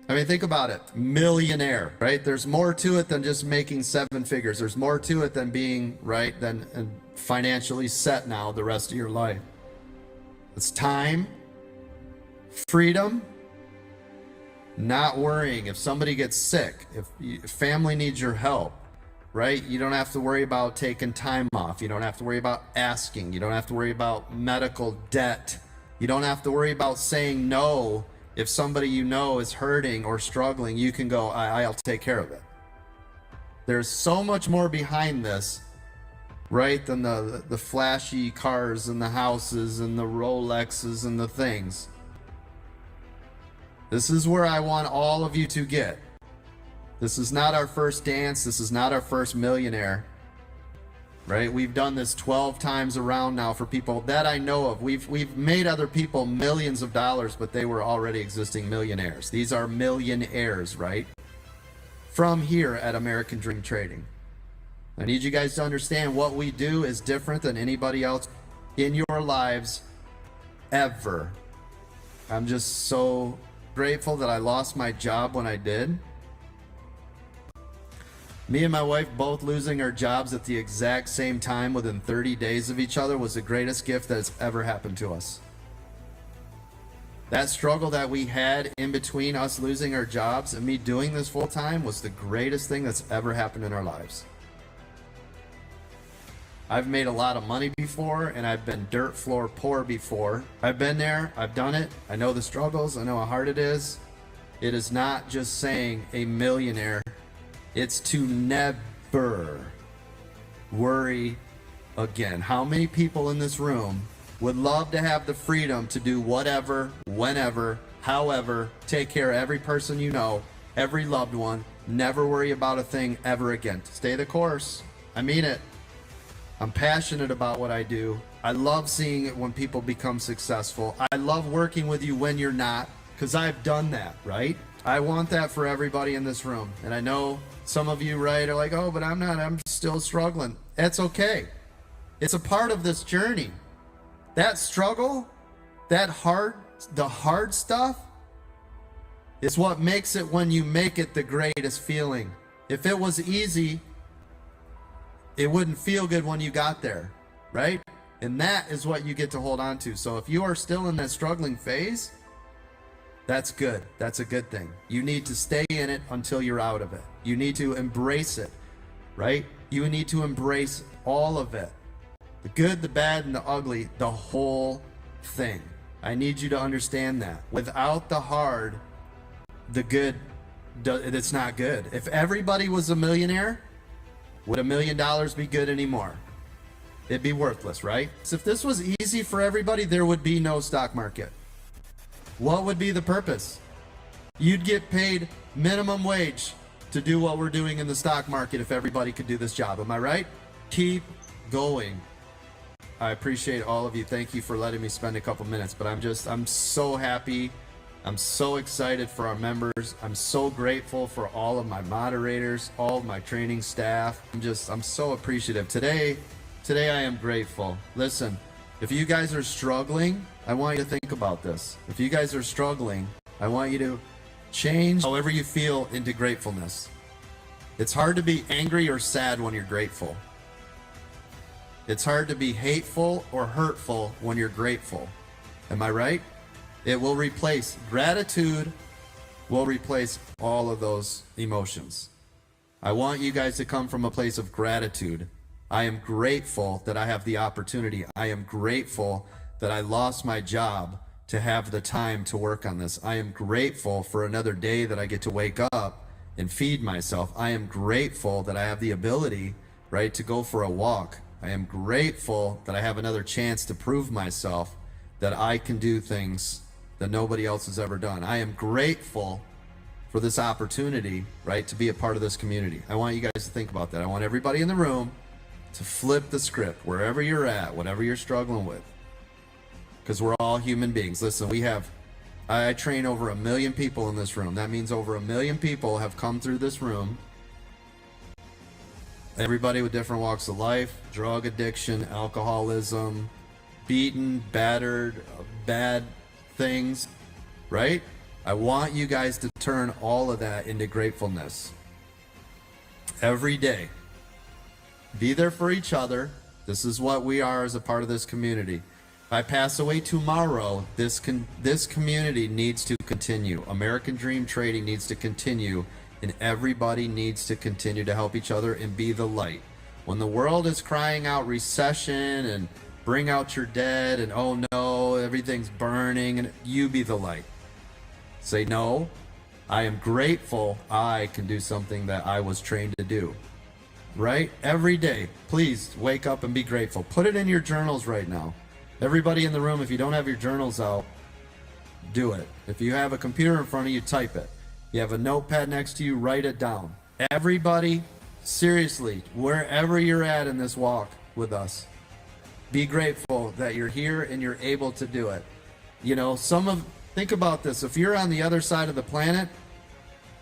I mean, think about it. Millionaire, right? There's more to it than just making 7 figures. There's more to it than being, right, than financially set now the rest of your life. It's time, freedom, not worrying if somebody gets sick, if family needs your help, right? You don't have to worry about taking time off. You don't have to worry about asking. You don't have to worry about medical debt. You don't have to worry about saying no. If somebody you know is hurting or struggling, you can go, I'll take care of it. There's so much more behind this, right, than the flashy cars and the houses and the Rolexes and the things. This is where I want all of you to get. This is not our first dance. This is not our first millionaire, right? We've done this 12 times around now for people that I know of. We've made other people millions of dollars, but they were already existing millionaires. These are millionaires, right? From here at American Dream Trading. I need you guys to understand what we do is different than anybody else in your lives ever. I'm just so grateful that I lost my job when I did. Me and my wife both losing our jobs at the exact same time within 30 days of each other was the greatest gift that has ever happened to us. That struggle that we had in between us losing our jobs and me doing this full time was the greatest thing that's ever happened in our lives. I've made a lot of money before, and I've been dirt floor poor before. I've been there, I've done it, I know the struggles, I know how hard it is. It is not just saying a millionaire. It's to never worry again. How many people in this room would love to have the freedom to do whatever, whenever, however, take care of every person you know, every loved one, never worry about a thing ever again? Stay the course. I mean it. I'm passionate about what I do. I love seeing it when people become successful. I love working with you when you're not, because I've done that, right? I want that for everybody in this room. And I know some of you, right, are like, oh, but I'm not, I'm still struggling. That's okay. It's a part of this journey. That struggle, the hard stuff is what makes it when you make it the greatest feeling. If it was easy, it wouldn't feel good when you got there, right? And that is what you get to hold on to. So if you are still in that struggling phase, that's good. That's a good thing. You need to stay in it until you're out of it. You need to embrace it, right? You need to embrace all of it. The good, the bad, and the ugly, the whole thing. I need you to understand that. Without the hard, the good, it's not good. If everybody was a millionaire, would $1 million be good anymore? It'd be worthless, right? So if this was easy for everybody, there would be no stock market. What would be the purpose? You'd get paid minimum wage to do what we're doing in the stock market if everybody could do this job. Am I right? Keep going. I appreciate all of you. Thank you for letting me spend a couple minutes, but I'm so happy. I'm so excited for our members. I'm so grateful for all of my moderators, all of my training staff. I'm so appreciative. Today I am grateful. Listen, if you guys are struggling, I want you to think about this. If you guys are struggling, I want you to change however you feel into gratefulness. It's hard to be angry or sad when you're grateful. It's hard to be hateful or hurtful when you're grateful. Am I right? It will replace, gratitude will replace all of those emotions. I want you guys to come from a place of gratitude. I am grateful that I have the opportunity. I am grateful that I lost my job to have the time to work on this. I am grateful for another day that I get to wake up and feed myself. I am grateful that I have the ability, right, to go for a walk. I am grateful that I have another chance to prove myself that I can do things that nobody else has ever done. I am grateful for this opportunity, right, to be a part of this community. I want you guys to think about that. I want everybody in the room to flip the script wherever you're at, whatever you're struggling with, because we're all human beings. Listen, I train over 1 million people in this room. That means over 1 million people have come through this room. Everybody with different walks of life, drug addiction, alcoholism, beaten, battered, bad things, right? I want you guys to turn all of that into gratefulness. Every day. Be there for each other. This is what we are as a part of this community. If I pass away tomorrow, this community needs to continue. American Dream Trading needs to continue, and everybody needs to continue to help each other and be the light. When the world is crying out recession and bring out your dead and oh no, everything's burning, and you be the light. Say no, I am grateful I can do something that I was trained to do. Right? Every day, please wake up and be grateful. Put it in your journals right now. Everybody in the room, if you don't have your journals out, do it. If you have a computer in front of you, type it. You have a notepad next to you, write it down. Everybody, seriously, wherever you're at in this walk with us, be grateful that you're here and you're able to do it. You know, think about this. If you're on the other side of the planet,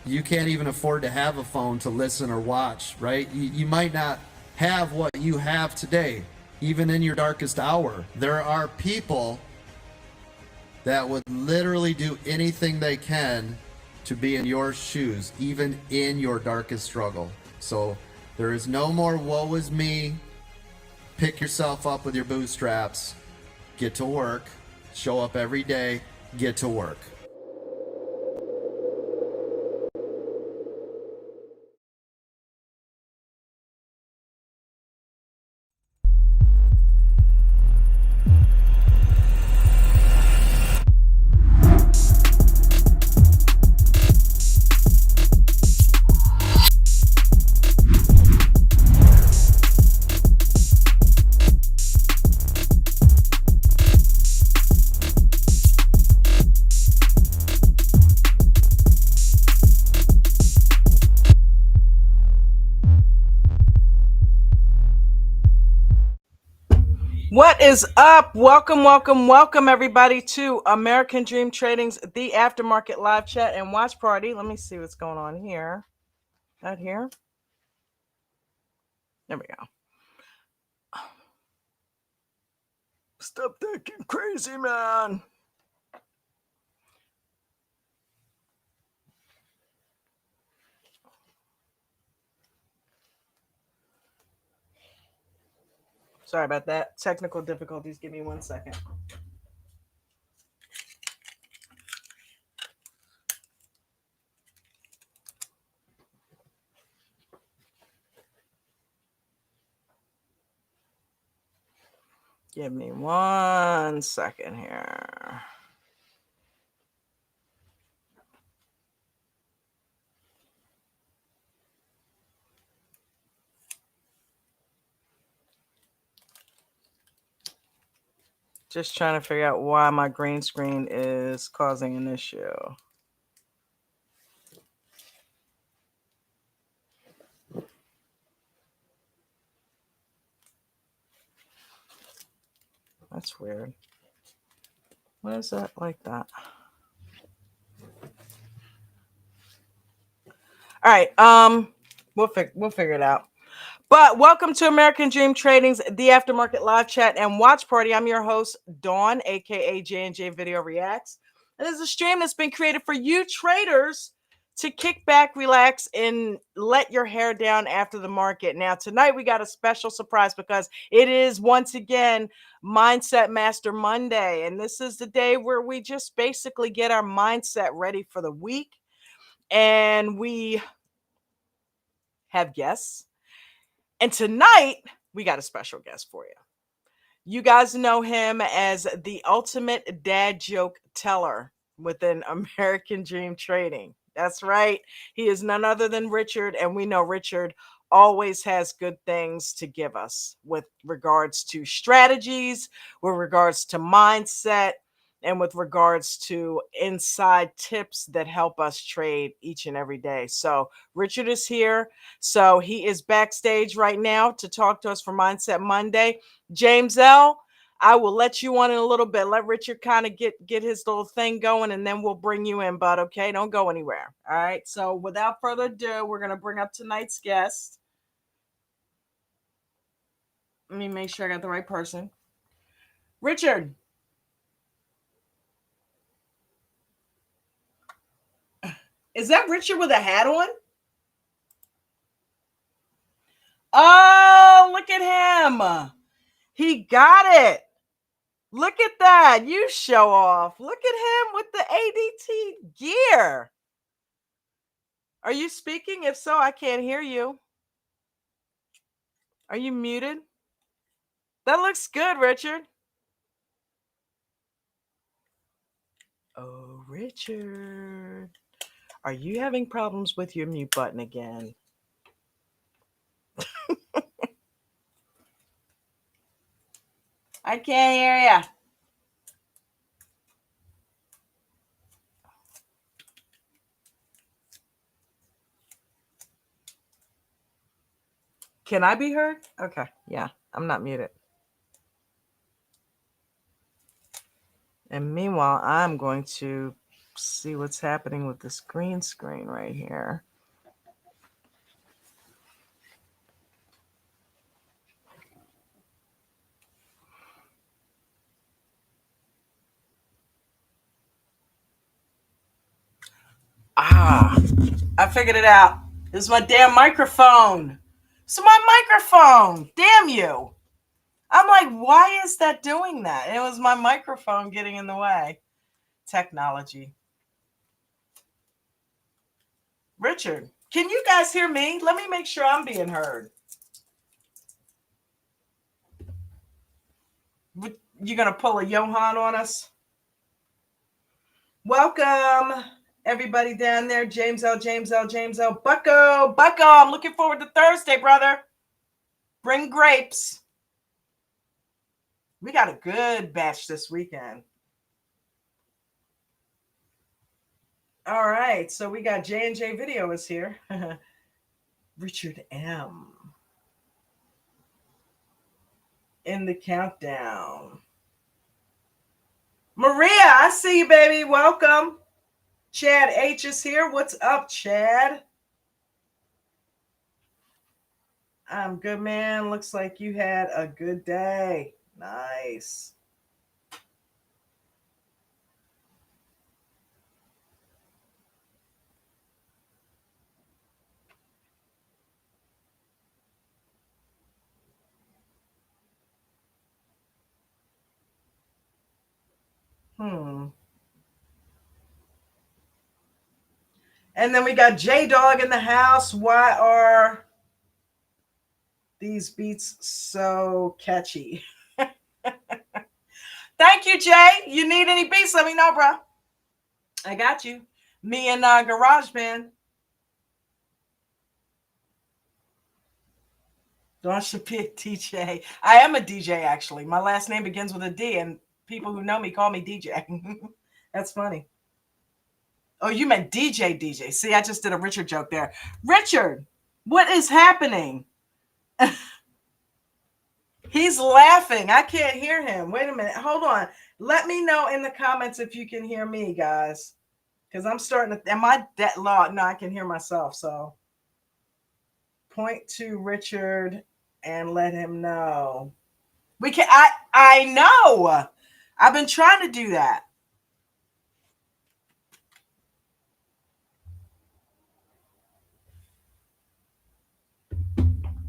you can't even afford to have a phone to listen or watch, right? You might not have what you have today, even in your darkest hour. There are people that would literally do anything they can to be in your shoes, even in your darkest struggle. So there is no more woe is me. Pick yourself up with your bootstraps, get to work, show up every day, get to work. What is up? Welcome everybody to American Dream Trading's The Aftermarket live chat and watch party. Let me see what's going on here. Out here. There we go. Stop thinking crazy, man. Sorry about that. Technical difficulties. Give me 1 second. Give me 1 second here. Just trying to figure out why my green screen is causing an issue. That's weird. What is that like that? All right. We'll figure it out. But welcome to American Dream Trading's The Aftermarket live chat and watch party. I'm your host, Dawn, aka J&J Video Reacts. And this is a stream that's been created for you traders to kick back, relax, and let your hair down after the market. Now, tonight we got a special surprise because it is once again Mindset Master Monday. And this is the day where we just basically get our mindset ready for the week. And we have guests. And tonight, we got a special guest for you. You guys know him as the ultimate dad joke teller within American Dream Trading. That's right. He is none other than Richard, and we know Richard always has good things to give us with regards to strategies, with regards to mindset, and with regards to inside tips that help us trade each and every day. So Richard is here. So he is backstage right now to talk to us for Mindset Monday. James L., I will let you on in a little bit. Let Richard kind of get his little thing going, and then we'll bring you in, bud. Okay, don't go anywhere. All right. So without further ado, we're going to bring up tonight's guest. Let me make sure I got the right person. Richard. Is that Richard with a hat on? Oh, look at him. He got it. Look at that. You show off. Look at him with the ADT gear. Are you speaking? If so, I can't hear you. Are you muted? That looks good, Richard. Oh, Richard. Are you having problems with your mute button again? I can't hear you. Can I be heard? Okay. Yeah, I'm not muted. And meanwhile, I'm going to see what's happening with this green screen right here. Ah, I figured it out. This is my damn microphone. It's my microphone. Damn you. I'm like, why is that doing that? It was my microphone getting in the way. Technology. Richard, can you guys hear me? Let me make sure I'm being heard. You gonna pull a Johan on us? Welcome, everybody down there. James L. Bucko. I'm looking forward to Thursday, brother. Bring grapes. We got a good batch this weekend. All right, so we got J&J Video is here. Richard M. in the countdown. Maria, I see you, baby. Welcome. Chad H is here. What's up, Chad? I'm good, man. Looks like you had a good day. Nice. And then we got J Dog in the house. Why are these beats so catchy? Thank you, Jay. You need any beats? Let me know, bro. I got you. Me and GarageBand. Dawn should be a DJ. I am a DJ, actually. My last name begins with a D, and people who know me call me DJ. That's funny. Oh, you meant DJ. See, I just did a Richard joke there. Richard, what is happening? He's laughing. I can't hear him. Wait a minute. Hold on. Let me know in the comments if you can hear me, guys. Because I'm starting to... Am I that loud? No, I can hear myself. So point to Richard and let him know. We can... I know. I've been trying to do that.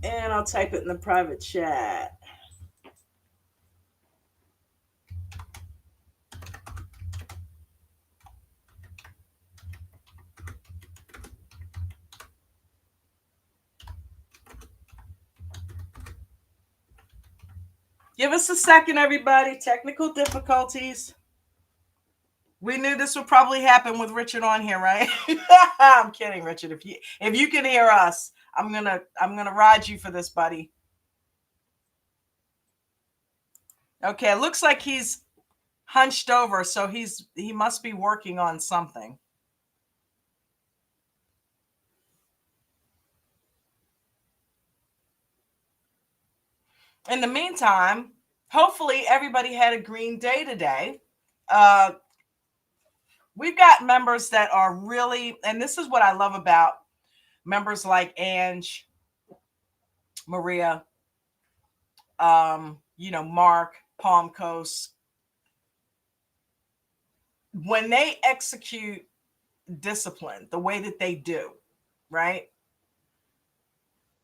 And I'll type it in the private chat. Give us a second, everybody. Technical difficulties. We knew this would probably happen with Richard on here, right? I'm kidding, Richard. If you can hear us, I'm gonna ride you for this, buddy. Okay, it looks like he's hunched over, so he must be working on something. In the meantime, hopefully everybody had a green day today. We've got members that are really, and this is what I love about members like Ange, Maria, Mark, Palm Coast. When they execute discipline, the way that they do, right?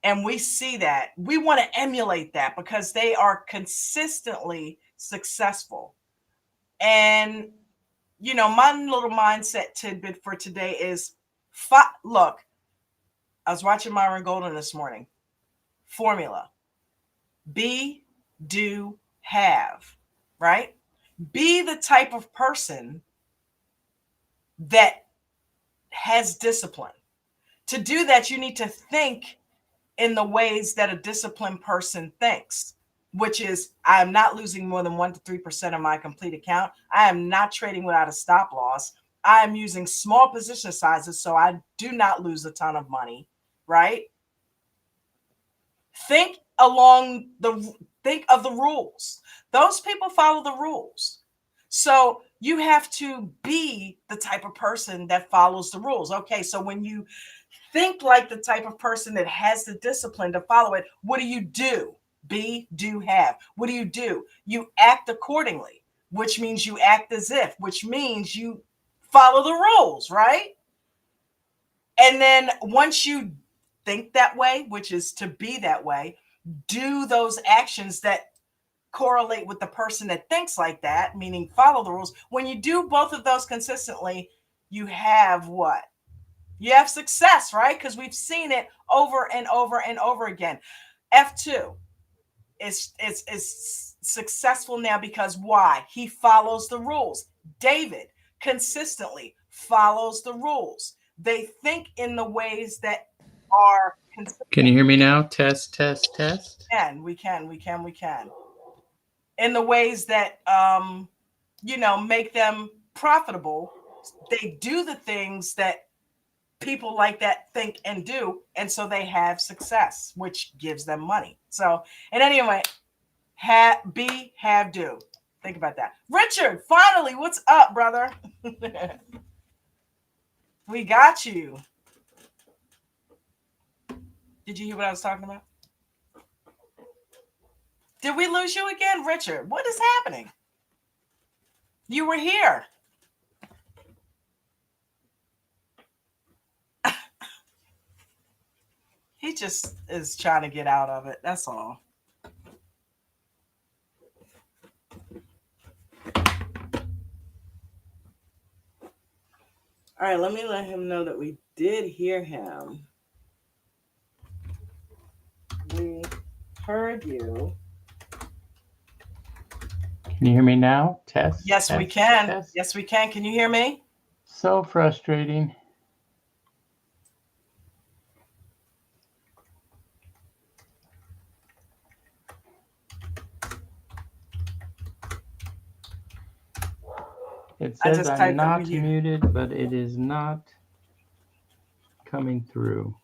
And we see that. We want to emulate that because they are consistently successful. And, you know, my little mindset tidbit for today is look, I was watching Myron Golden this morning. Formula: be, do, have, right? Be the type of person that has discipline. To do that, you need to think in the ways that a disciplined person thinks, which is, I am not losing more than 1 to 3% of my complete account. I am not trading without a stop loss. I am using small position sizes so I do not lose a ton of money, right? Think of the rules. Those people follow the rules. So you have to be the type of person that follows the rules. Okay, so when you think like the type of person that has the discipline to follow it, what do? Be, do, have. What do? You act accordingly, which means you act as if, which means you follow the rules, right? And then once you think that way, which is to be that way, do those actions that correlate with the person that thinks like that, meaning follow the rules. When you do both of those consistently, you have what? You have success, right? Because we've seen it over and over and over again. F2 is successful now because why? He follows the rules. David consistently follows the rules. They think in the ways that are consistent. Can you hear me now? Test, test, test. We can. In the ways that make them profitable. They do the things that people like that think and do, and so they have success, which gives them money. So, and anyway, be, have, do. Think about that. Richard, finally, what's up, brother? We got you. Did you hear what I was talking about? Did we lose you again, Richard? What is happening? You were here. He just is trying to get out of it. That's all. All right, let me let him know that we did hear him. We heard you. Can you hear me now? Test. Yes, test, we can. Test. Yes, we can. Can you hear me? So frustrating. It says I'm not muted, but it is not coming through.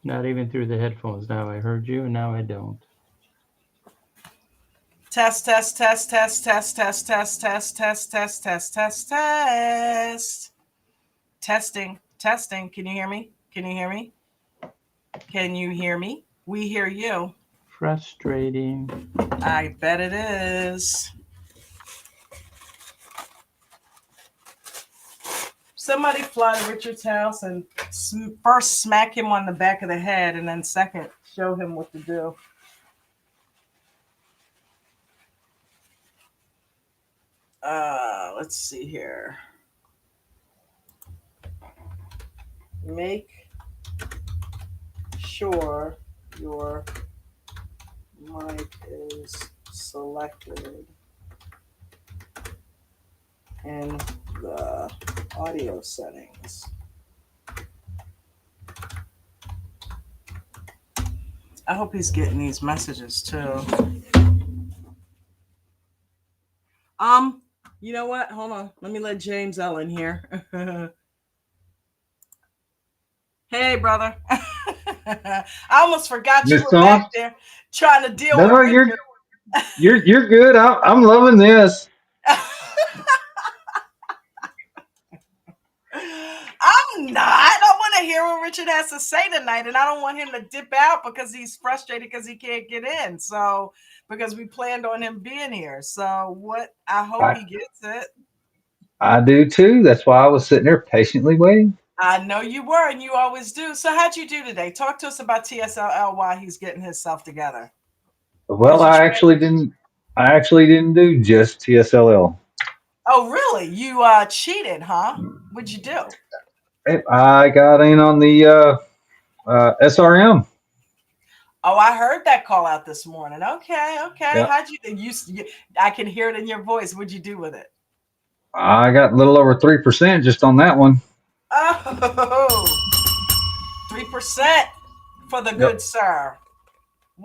Not even through the headphones. Now I heard you, and now I don't. Test, test, test, test, test, test, test, test, test, test, test, test, test. Testing, testing. Can you hear me? Can you hear me? Can you hear me? We hear you. Frustrating. I bet it is. Somebody fly to Richard's house and first smack him on the back of the head, and then second, show him what to do. Let's see here. Make sure your mic is selected in the audio settings. I hope he's getting these messages too. You know what? Hold on. Let me let James Ellen here. Hey, brother. I almost forgot you were back there trying to deal with Richard. You're good. I'm loving this. I'm not. I want to hear what Richard has to say tonight, and I don't want him to dip out because he's frustrated because he can't get in. So, because we planned on him being here. So, what? I hope he gets it. I do too. That's why I was sitting there patiently waiting. I know you were, and you always do. So how'd you do today? Talk to us about TSLL while he's getting himself together. Well, You I tried. actually didn't. I actually didn't do just TSLL. Oh, really? You cheated, huh? What'd you do? I got in on the SRM. Oh, I heard that call out this morning. Okay. Yeah, How'd you I can hear it in your voice. What'd you do with it? I got a little over 3% just on that one. Oh, 3% for the Yep. good sir.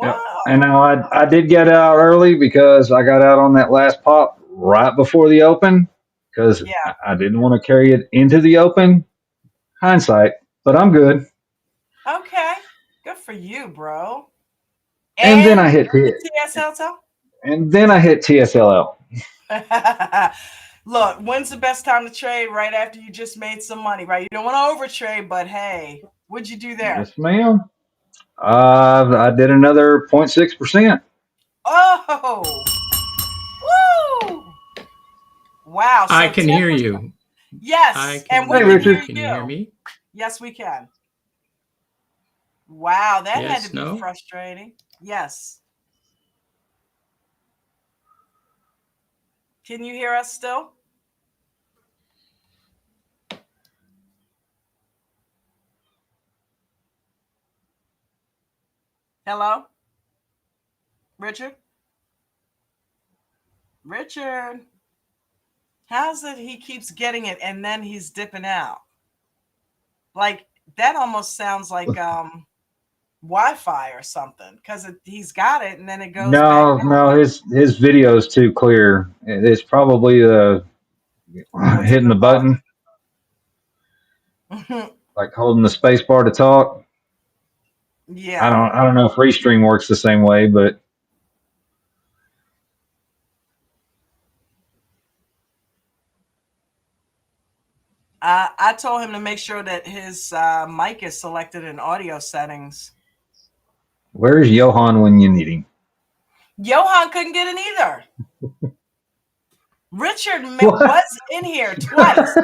Yep. Wow. And now I did get out early because I got out on that last pop right before the open because Yeah. I didn't want to carry it into the open. Hindsight, but I'm good. Okay. Good for you, bro. And then And I hit the it. TSL. And then I hit TSLL. Look, when's the best time to trade? Right after you just made some money, right? You don't want to overtrade, but hey, what'd you do there? Yes, ma'am. I did another 0.6%. Oh, woo! Wow. I So can 10%. hear you. Yes, I and can we Hey, hear can you. hear Richard. Can you hear you. me? Yes, we can. Wow, that had to Yes, be no? frustrating. Yes. Can you hear us still? Hello? Richard? Richard? How's it he keeps getting it and then he's dipping out? Like that almost sounds like Wi-Fi or something because he's got it and then it goes back No, his video's too clear. It's probably the what's in hitting the button, the bug. like holding the space bar to talk. Yeah. I don't know if Restream works the same way, but I told him to make sure that his mic is selected in audio settings. where's Johan when you need him? Johan couldn't get in either. Richard What? was in here twice.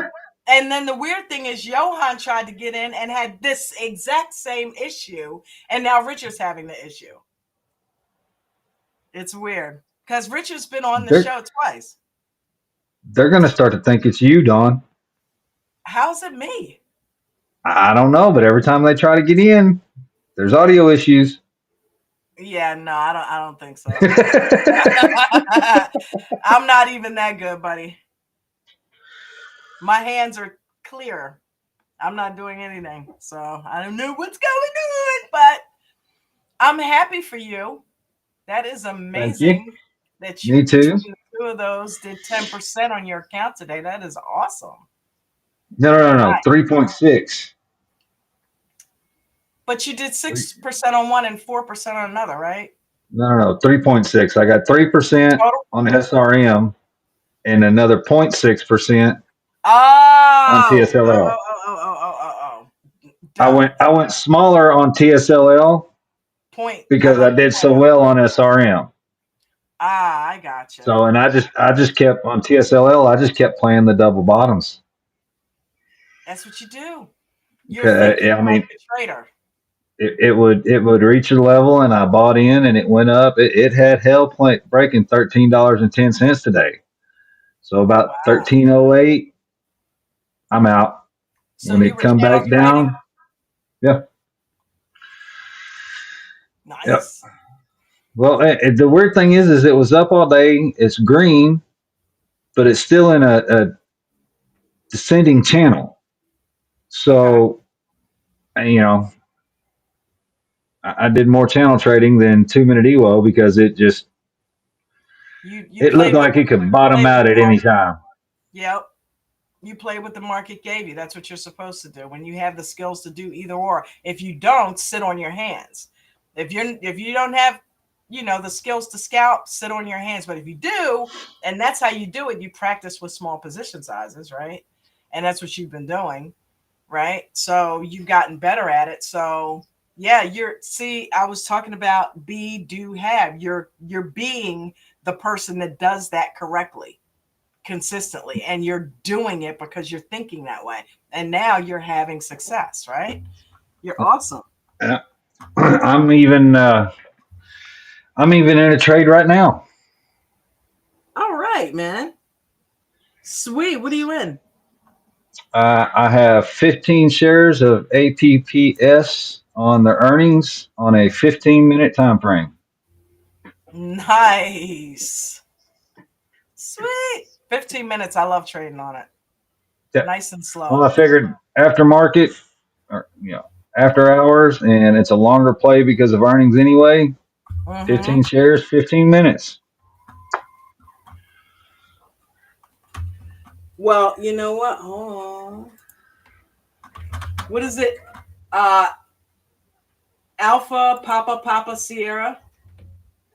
And then the weird thing is Johan tried to get in and had this exact same issue. And now Richard's having the issue. It's weird because Richard's been on the they're show twice. they're gonna start to think it's you, Don. How's it me? I don't know, but every time they try to get in, there's audio issues. Yeah, no, I don't think so. I'm not even that good, buddy. My hands are clear. I'm not doing anything. So I don't know what's going on, but I'm happy for you. That is Thank you. amazing that you Me too. between the two of those did 10% on your account today. That is awesome. No. 3.6. But you did 6% on one and 4% on another, right? No. 3.6. I got 3% Total? on SRM and another 0.6% on Oh, TSLL. Duh. I went smaller on TSLL Point. I because I like the did point so of it. well on SRM. I gotcha. So and I just kept on TSLL. I just kept playing the double bottoms. That's what you do. You're thinking I like mean, a trader. it would reach a level, and I bought in, and it went up. It had hell breaking $13.10 today. So about Wow. 13.08, I'm out. So When you it were come channel back trading? down, yeah, yep. Nice. Well, the weird thing is it was up all day. It's green, but it's still in a descending channel. Okay. So, you know, I did more channel trading than 2 minute EWO because You it looked played with like it could bottom played with out the at any market. time. Yep. You play what the market gave you. That's what you're supposed to do when you have the skills to do either or. If you don't, sit on your hands. If you don't have, the skills to scout, sit on your hands. But if you do, and that's how you do it, you practice with small position sizes, right? And that's what you've been doing, right? So you've gotten better at it. So yeah, I was talking about be, do, have. You're being the person that does that correctly. consistently, and you're doing it because you're thinking that way, and now you're having success, right? You're awesome. I'm even in a trade right now. All right, man. Sweet. What are you in? I have 15 shares of APPS on the earnings on a 15-minute time frame. Nice. Sweet. 15 minutes. I love trading on it. Yeah. Nice and slow. Well, I figured aftermarket, or after hours, and it's a longer play because of earnings anyway. 15 shares, 15 minutes. Well, you know what? Oh, what is it? Alpha Papa Sierra.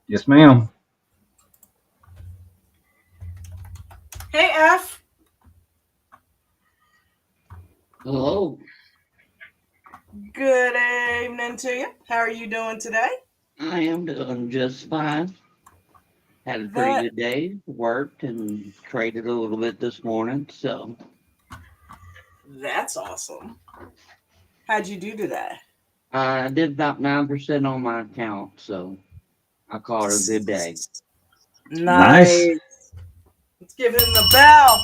Yes, ma'am. Hey, F. Hello. Good evening to you. How are you doing today? I am doing just fine. Had a pretty good day. Worked and traded a little bit this morning. So That's awesome. How'd you do today? I did about 9% on my account. So I called it a good day. Nice. Let's give him the bell.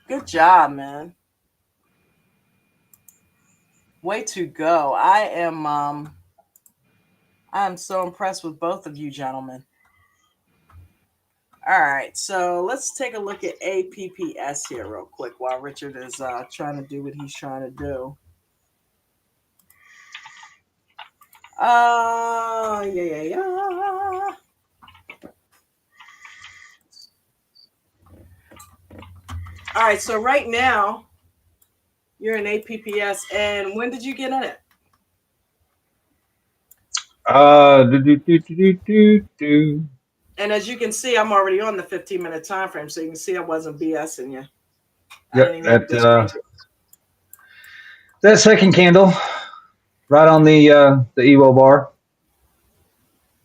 Good job, man. Way to go. I am so impressed with both of you gentlemen. All right, so let's take a look at APPS here real quick while Richard is trying to do what he's trying to do. Yeah. All right, so right now you're in APPS, and when did you get in it? And as you can see, I'm already on the 15-minute time frame, so you can see I wasn't BSing you. Yep, that second candle, right on the Evo bar.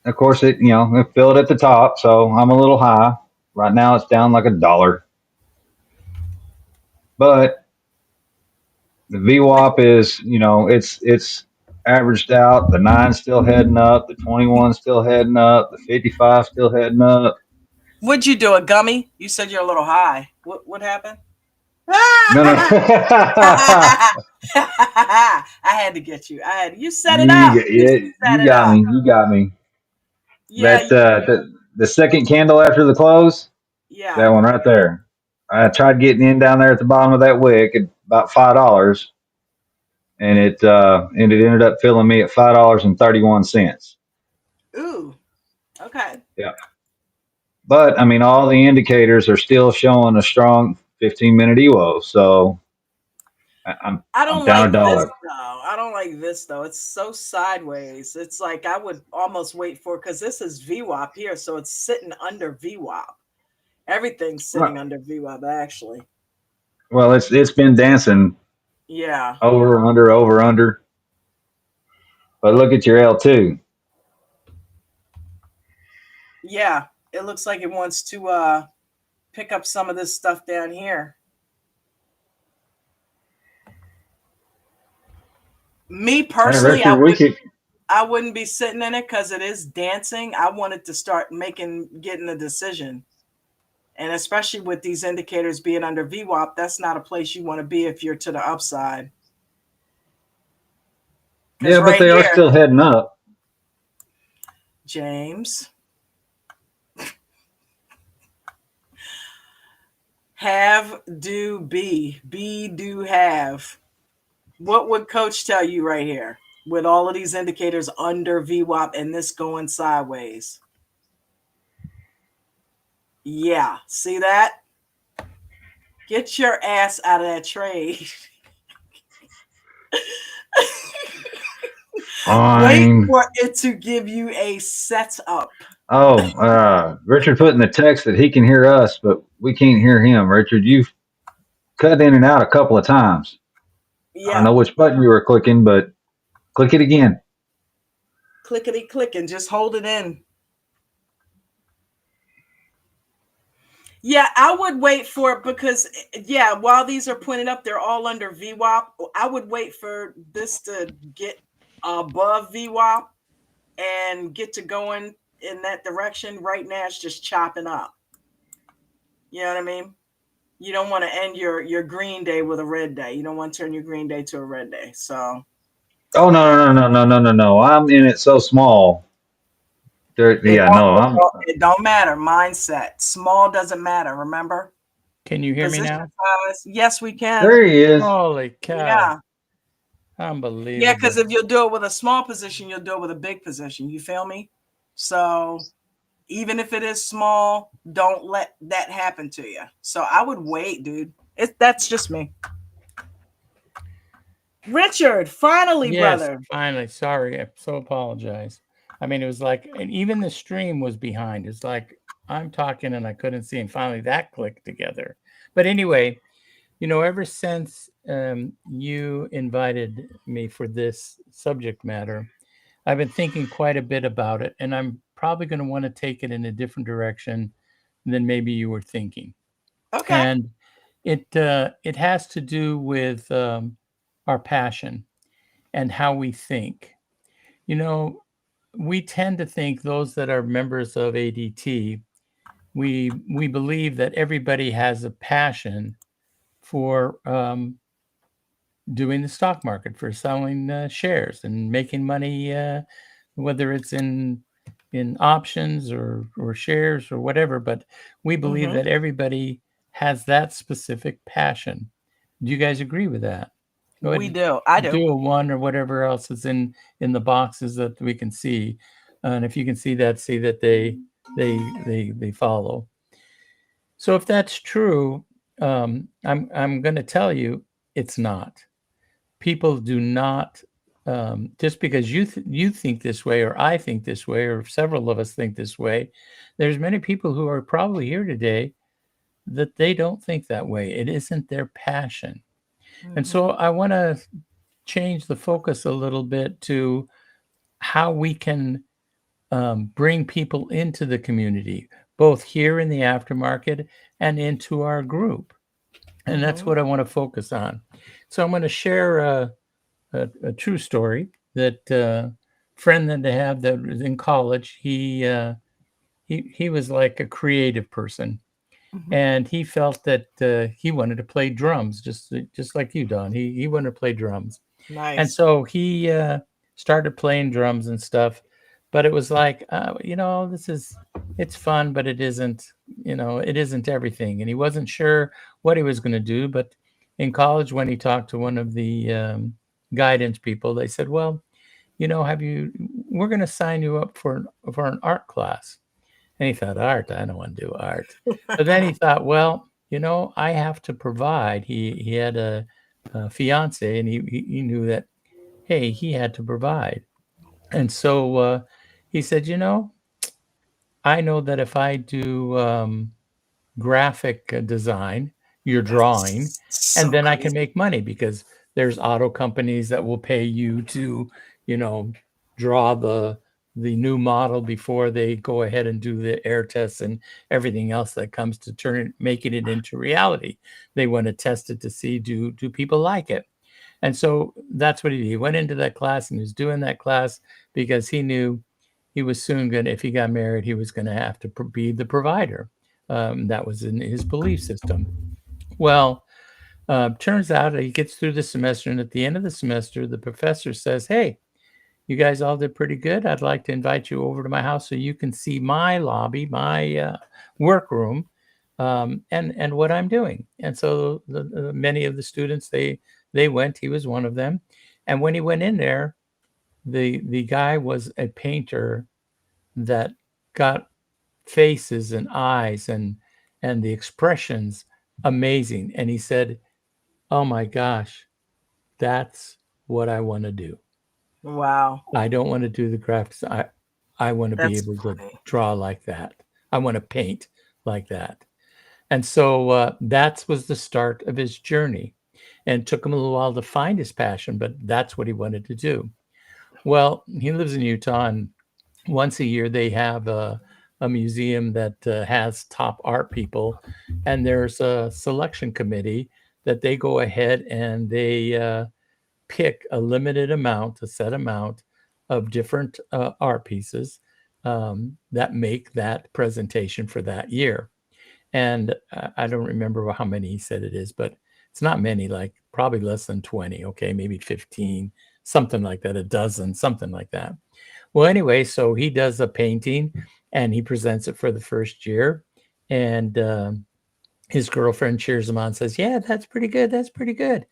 Of course, it filled at the top, so I'm a little high. Right now, it's down like $1, but the VWAP is it's averaged out. The 9's still heading up. The 21's still heading up. The 55's still heading up. What'd you do, a gummy? You said you're a little high. What happened? No. I had to get you. You set it up. You got me. Yeah. The second candle after the close. Yeah. That one right there. I tried getting in down there at the bottom of that wick at about $5, and it ended up filling me at $5.31. Ooh. Okay. Yeah. But I mean, all the indicators are still showing a strong 15-minute EWO. So I'm down $1. I don't like this though. It's so sideways. It's like I would almost wait for, because this is VWAP here, so it's sitting under VWAP. Everything's sitting under VWAP actually. Well, it's been dancing. Yeah. Over under. But look at your L2. Yeah, it looks like it wants to pick up some of this stuff down here. Me personally, I wouldn't be sitting in it because it is dancing. I wanted to start getting a decision. And especially with these indicators being under VWAP, that's not a place you want to be if you're to the upside. Yeah, but they are still heading up. James. Have, do, be. Be, do, have. What would Coach tell you right here with all of these indicators under VWAP and this going sideways? Yeah, see that? Get your ass out of that trade. Fine. Wait for it to give you a setup. Oh, Richard put in the text that he can hear us, but we can't hear him. Richard, you've cut in and out a couple of times. Yeah. I don't know which button you were clicking, but click it again. Clickety click and just hold it in. Yeah, I would wait for it because, yeah, while these are pointed up, they're all under VWAP. I would wait for this to get above VWAP and get to going in that direction. Right now, it's just chopping up. You know what I mean? You don't want to end your green day with a red day. You don't want to turn your green day to a red day. So, Oh no! I'm in it so small. it Yeah, don't, no, I'm. it don't matter. Mindset. Small doesn't matter. Remember? Can you hear me Position now? size. Yes, we can. There he is. Holy cow. Yeah. Yeah, Unbelievable. because if you'll do it with a small position, you'll do it with a big position. You feel me? So even if it is small, don't let that happen to you. So I would wait, dude. That's just me. Richard, finally, Yes, brother. finally. Sorry, I so apologize. I mean, it was like, and even the stream was behind. It's like I'm talking and I couldn't see, and finally that clicked together. But anyway, ever since you invited me for this subject matter, I've been thinking quite a bit about it, and I'm probably going to want to take it in a different direction than maybe you were thinking. Okay. And it has to do with our passion and how we think. You know, we tend to think, those that are members of ADT, we believe that everybody has a passion for doing the stock market, for selling shares and making money, whether it's in options or shares or whatever. But we believe that everybody has that specific passion. Do you guys agree with that? Go We ahead, do. I do. do a one or whatever else is in the boxes that we can see, and if you can see that they follow. So if that's true, I'm going to tell you it's not. People do not, just because you think this way, or I think this way, or several of us think this way. There's many people who are probably here today that they don't think that way. It isn't their passion. And so I want to change the focus a little bit to how we can bring people into the community, both here in the aftermarket and into our group. And that's what I want to focus on. So I'm going to share a true story that friend that I have that was in college. He was like a creative person, and he felt that he wanted to play drums, just like you, Don. He wanted to play drums, and Nice. so he started playing drums and stuff. But it was like, it's fun, but it isn't, it isn't everything. And he wasn't sure what he was going to do. But in college, when he talked to one of the guidance people, they said, well, we're going to sign you up for an art class. And he thought, art? I don't want to do art. But then he thought, well, I have to provide. He had a fiance, and he knew that, hey, he had to provide. And so he said, I know that if I do graphic design, you're drawing, So and then I crazy. can make money, because there's auto companies that will pay you to, draw the new model before they go ahead and do the air tests and everything else that comes to making it into reality. They want to test it to see, do people like it? And so that's what he did. He went into that class, and he was doing that class because he knew he was soon going to, if he got married, he was going to have to be the provider. That was in his belief system. Well, turns out he gets through the semester, and at the end of the semester, the professor says, hey, you guys all did pretty good. I'd like to invite you over to my house so you can see my lobby, my workroom, and what I'm doing. And so many of the students, they went. He was one of them. And when he went in there, the guy was a painter that got faces and eyes and the expressions amazing. And he said, oh my gosh, that's what I want to do. Wow. I don't want to do the graphics. I want to be That's able to funny. draw like that. I want to paint like that. And so that was the start of his journey. And it took him a little while to find his passion, but that's what he wanted to do. Well, he lives in Utah, and once a year they have a museum that has top art people, and there's a selection committee that they go ahead and they pick a limited amount, a set amount of different art pieces that make that presentation for that year. And I don't remember how many he said it is, but it's not many, like probably less than 20, okay, maybe 15, something like that, a dozen, something like that. Well, anyway, so he does a painting and he presents it for the first year. And his girlfriend cheers him on and says, "Yeah, that's pretty good. That's pretty good."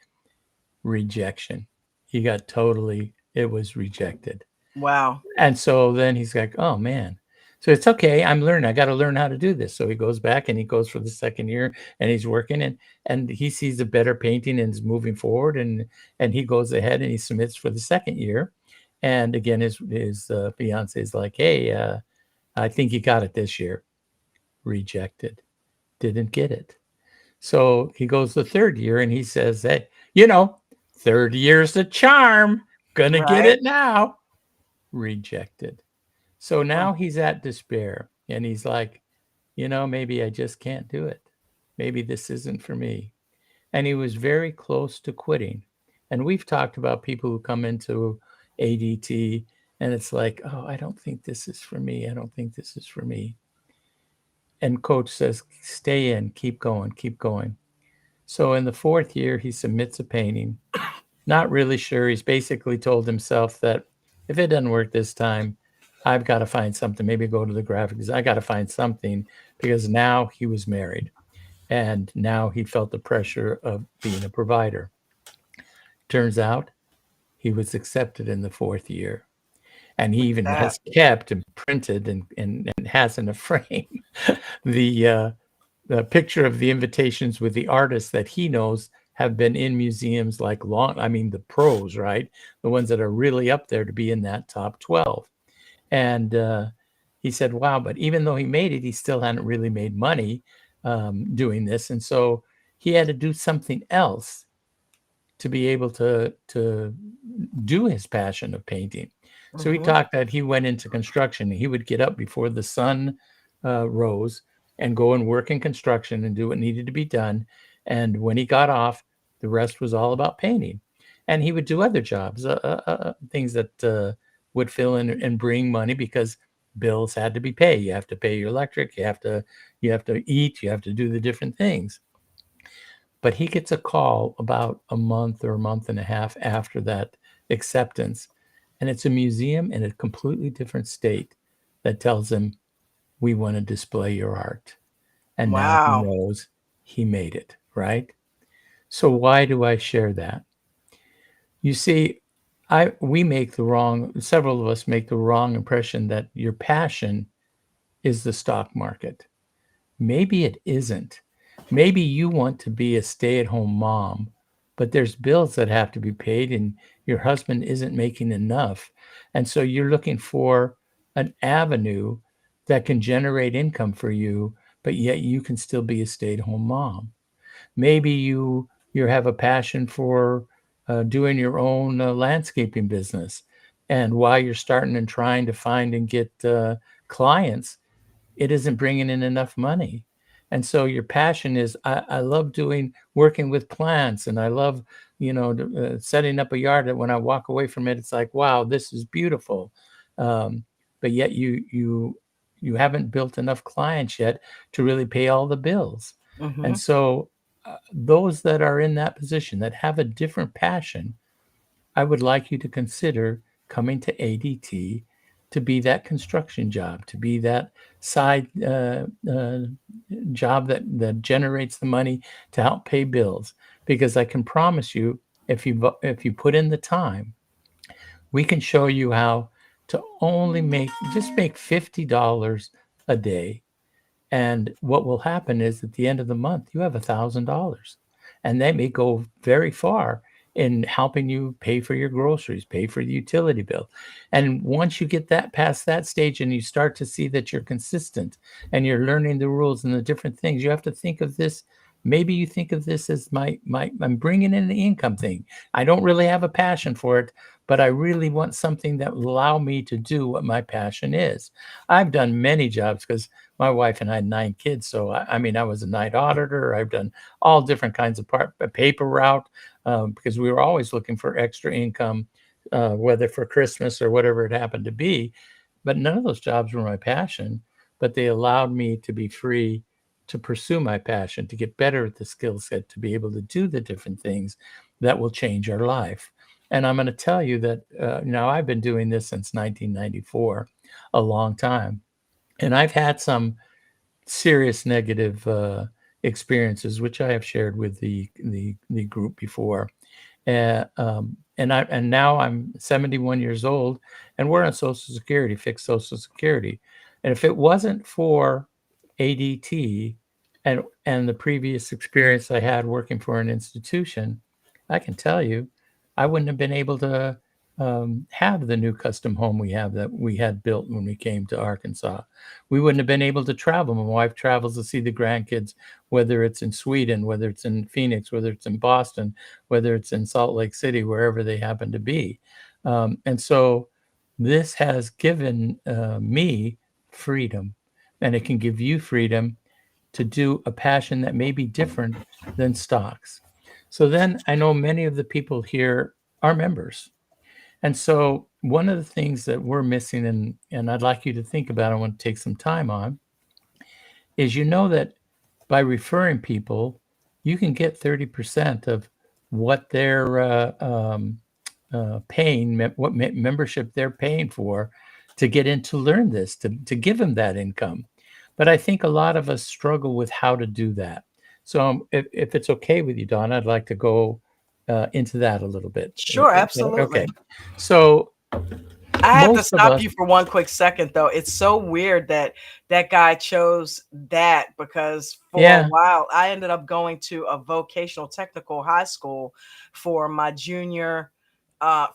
Rejection. He got totally, it was rejected. Wow. And so then he's like, "Oh man." So it's okay. I'm learning. I got to learn how to do this. So he goes back and he goes for the second year and he's working and he sees a better painting and is moving forward and he goes ahead and he submits for the second year. And again, his fiance is like, "Hey, I think you got it this year." Rejected. Didn't get it. So he goes the third year and he says, "Hey, third year's the charm. Gonna get Right. it now." Rejected. So now he's at despair and he's like, maybe I just can't do it. Maybe this isn't for me. And he was very close to quitting. And we've talked about people who come into ADT and it's like, "Oh, I don't think this is for me. I don't think this is for me." And coach says, "Stay in, keep going, keep going." So in the fourth year, he submits a painting. Not really sure. He's basically told himself that if it doesn't work this time, I've got to find something. Maybe go to the graphics. I got to find something because now he was married and now he felt the pressure of being a provider. Turns out he was accepted in the fourth year. And he even has kept and printed and has in a frame the picture of the invitations with the artists that he knows have been in museums like the pros, right? The ones that are really up there to be in that top 12. And he said, wow, but even though he made it, he still hadn't really made money doing this. And so he had to do something else to be able to do his passion of painting. So he talked that he went into construction. He would get up before the sun rose and go and work in construction and do what needed to be done. And when he got off, the rest was all about painting. And he would do other jobs, things that would fill in and bring money because bills had to be paid. You have to pay your electric. You have to eat. You have to do the different things. But he gets a call about a month or a month and a half after that acceptance. And it's a museum in a completely different state that tells him, "We want to display your art." And now he knows he made it, right? So why do I share that? You see, several of us make the wrong impression that your passion is the stock market. Maybe it isn't. Maybe you want to be a stay-at-home mom, but there's bills that have to be paid and your husband isn't making enough. And so you're looking for an avenue that can generate income for you, but yet you can still be a stay-at-home mom. Maybe you have a passion for doing your own landscaping business. And while you're starting and trying to find and get clients, it isn't bringing in enough money. And so your passion is, I love working with plants, and I love, setting up a yard that when I walk away from it, it's like, wow, this is beautiful. But yet you haven't built enough clients yet to really pay all the bills. And so those that are in that position that have a different passion, I would like you to consider coming to ADT to be that construction job, to be that side job that generates the money to help pay bills. Because I can promise you, if you put in the time, we can show you how to only make $50 a day. And what will happen is at the end of the month, you have $1,000. And that may go very far in helping you pay for your groceries, pay for the utility bill. And once you get that past that stage and you start to see that you're consistent and you're learning the rules and the different things, you have to think of this maybe you think of this as I'm bringing in the income thing. I don't really have a passion for it, but I really want something that will allow me to do what my passion is. I've done many jobs because my wife and I had 9 kids. So, I mean, I was a night auditor. I've done all different kinds of paper route because we were always looking for extra income, whether for Christmas or whatever it happened to be. But none of those jobs were my passion, but they allowed me to be free to pursue my passion, to get better at the skill set, to be able to do the different things that will change our life. And I'm going to tell you that now I've been doing this since 1994, a long time. And I've had some serious negative experiences, which I have shared with the group before. And now I'm 71 years old, and we're on Social Security, fixed Social Security. And if it wasn't for ADT and the previous experience I had working for an institution, I can tell you, I wouldn't have been able to have the new custom home we have that we had built when we came to Arkansas. We wouldn't have been able to travel. My wife travels to see the grandkids, whether it's in Sweden, whether it's in Phoenix, whether it's in Boston, whether it's in Salt Lake City, wherever they happen to be. And so this has given me freedom, and it can give you freedom to do a passion that may be different than stocks. So then I know many of the people here are members. And so one of the things that we're missing, and I'd like you to think about, I want to take some time on, is that by referring people, you can get 30% of what they're paying, what membership they're paying for to get in to learn this, to give them that income. But I think a lot of us struggle with how to do that. So if it's okay with you, Dawn, I'd like to go into that a little bit. Sure, absolutely. Okay. So I have to stop you for one quick second, though. It's so weird that that guy chose that, because for a while I ended up going to a vocational technical high school for my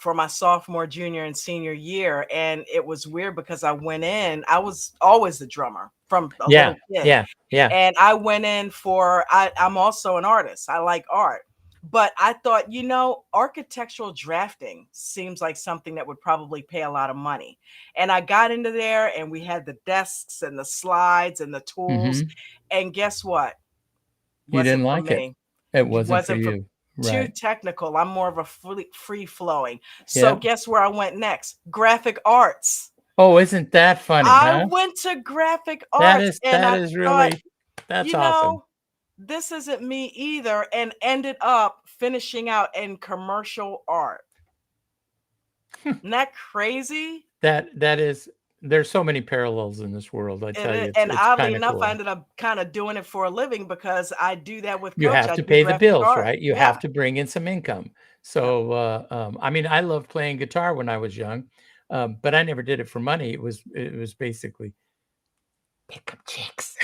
for my sophomore, junior, and senior year. And it was weird because I went in, I was always the drummer from a little kid. And I went in for, I'm also an artist. I like art. But I thought, architectural drafting seems like something that would probably pay a lot of money. And I got into there, and we had the desks and the slides and the tools. And guess what? You didn't like it. It wasn't for you. Too technical. I'm more of a free flowing. So guess where I went next? Graphic arts. Oh, isn't that funny? I went to graphic arts. That's awesome. This isn't me either, and ended up finishing out in commercial art. Isn't that crazy? That is. There's so many parallels in this world. I tell you, and oddly enough, I ended up kind of doing it for a living because I do that with Coach. You have to pay the bills, right? You have to bring in some income. So, I mean, I loved playing guitar when I was young, but I never did it for money. It was basically pick up chicks.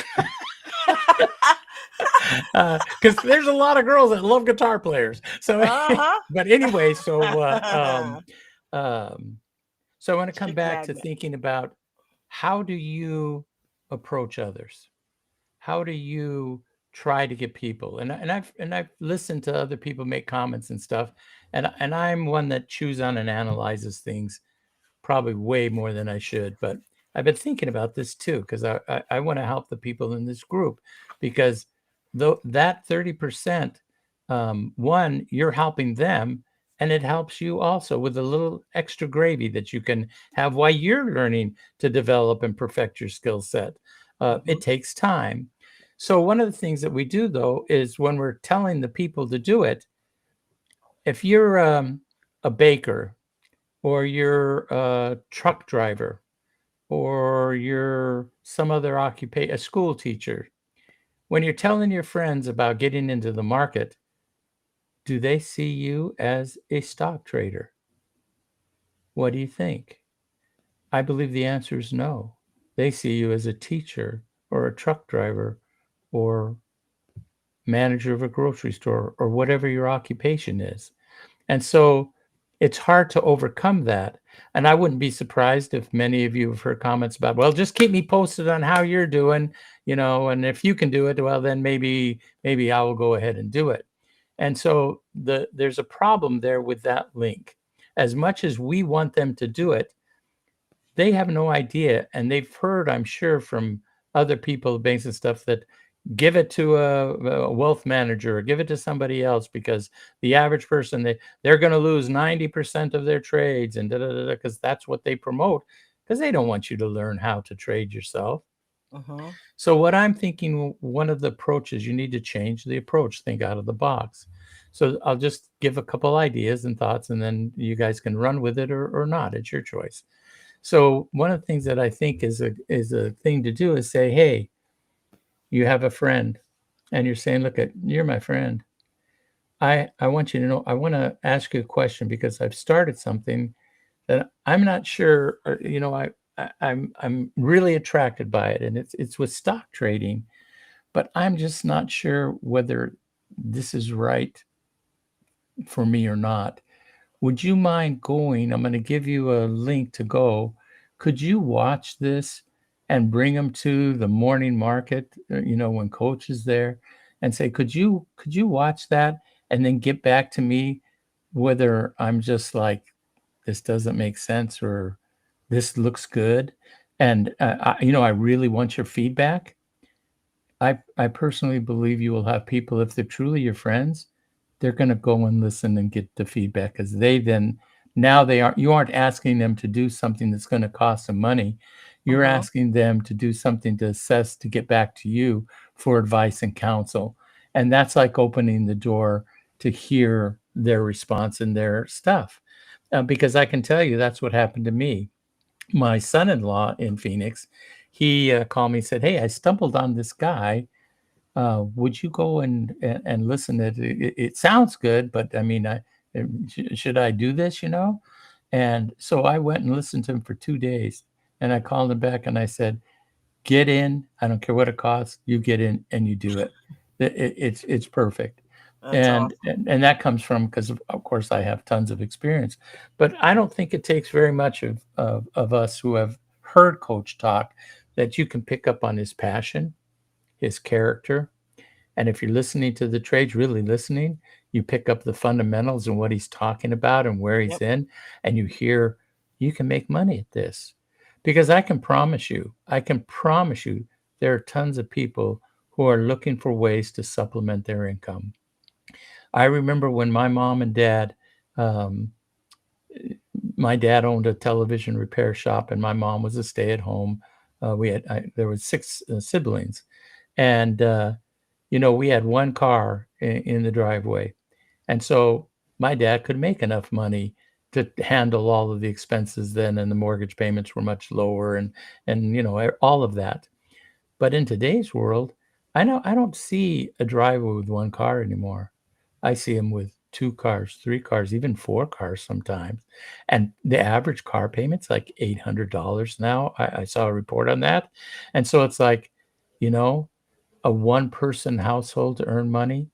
Because there's a lot of girls that love guitar players. So, but anyway, so I want to come back to thinking about, how do you approach others? How do you try to get people? And I've listened to other people make comments and stuff, and I'm one that chews on and analyzes things probably way more than I should. But I've been thinking about this too, because I want to help the people in this group, because that 30%, one, you're helping them, and it helps you also with a little extra gravy that you can have while you're learning to develop and perfect your skill set. It takes time. So one of the things that we do, though, is when we're telling the people to do it, if you're a baker, or you're a truck driver, or you're some other occupation, a school teacher, when you're telling your friends about getting into the market, do they see you as a stock trader? What do you think? I believe the answer is no. They see you as a teacher, or a truck driver, or manager of a grocery store, or whatever your occupation is. And so it's hard to overcome that. And I wouldn't be surprised if many of you have heard comments about, well, just keep me posted on how you're doing, and if you can do it, well, then maybe I will go ahead and do it. And so there's a problem there with that link. As much as we want them to do it, they have no idea. And they've heard, I'm sure, from other people, banks and stuff, that give it to a wealth manager or give it to somebody else, because the average person, they're going to lose 90% of their trades, and because that's what they promote, because they don't want you to learn how to trade yourself. So what I'm thinking, one of the approaches, you need to change the approach, think out of the box. So I'll just give a couple ideas and thoughts, and then you guys can run with it or not. It's your choice. So one of the things that I think is a thing to do is say, hey, you have a friend and you're saying, look, you're my friend. I want you to know, I want to ask you a question, because I've started something that I'm not sure, I'm really attracted by it, and it's with stock trading, but I'm just not sure whether this is right for me or not. Would you mind going? I'm going to give you a link to go. Could you watch this and bring them to the morning market, when Coach is there, and say, could you watch that and then get back to me whether I'm just like, this doesn't make sense or this looks good? And, I really want your feedback. I personally believe you will have people, if they're truly your friends, they're going to go and listen and get the feedback, because you aren't asking them to do something that's going to cost them money. You're asking them to do something to assess, to get back to you for advice and counsel. And that's like opening the door to hear their response and their stuff. Because I can tell you that's what happened to me. My son-in-law in Phoenix, he called me and said, hey, I stumbled on this guy. Would you go and listen? It sounds good, but I mean, should I do this? And so I went and listened to him for 2 days, and I called him back and I said, "Get in. I don't care what it costs. You get in and you do it. It's perfect." And that comes from, because of course I have tons of experience, but I don't think it takes very much of us who have heard Coach talk, that you can pick up on his passion, his character. And if you're listening to the trades, really listening, you pick up the fundamentals and what he's talking about and where he's in, and you hear, you can make money at this. Because I can promise you, there are tons of people who are looking for ways to supplement their income. I remember when my mom and dad, my dad owned a television repair shop, and my mom was a stay-at-home. There were 6 siblings, and we had one car in the driveway. And so my dad could make enough money to handle all of the expenses then, and the mortgage payments were much lower, and all of that. But in today's world, I don't see a driveway with one car anymore. I see them with 2 cars, 3 cars, even 4 cars sometimes. And the average car payment's like $800 now. I saw a report on that. And so it's like, a one-person household to earn money,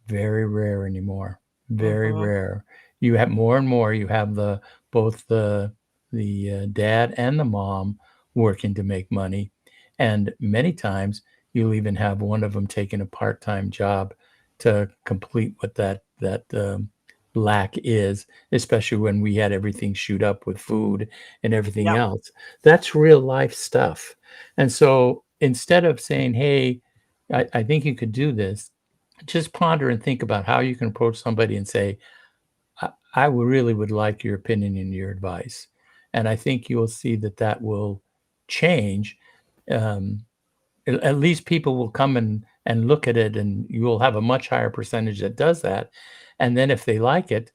very rare anymore. Very rare. You have more and more. You have both the dad and the mom working to make money, and many times you'll even have one of them taking a part-time job to complete what that lack is. Especially when we had everything shoot up with food and everything else. That's real life stuff. And so instead of saying, hey, I think you could do this, just ponder and think about how you can approach somebody and say, I really would like your opinion and your advice. And I think you'll see that will change. At least people will come and look at it, and you will have a much higher percentage that does that. And then if they like it,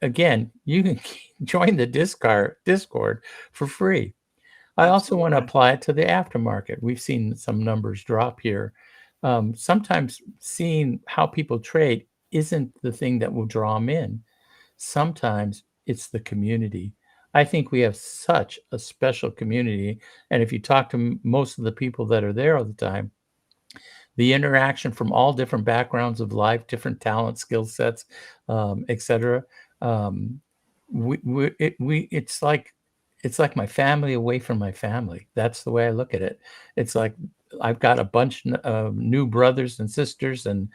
again, you can join the Discord for free. I also want to apply it to the aftermarket. We've seen some numbers drop here. Sometimes seeing how people trade isn't the thing that will draw them in. Sometimes it's the community. I think we have such a special community. And if you talk to most of the people that are there all the time, the interaction from all different backgrounds of life, different talent, skill sets, etc. it's like my family away from my family. That's the way I look at it. It's like I've got a bunch of new brothers and sisters, and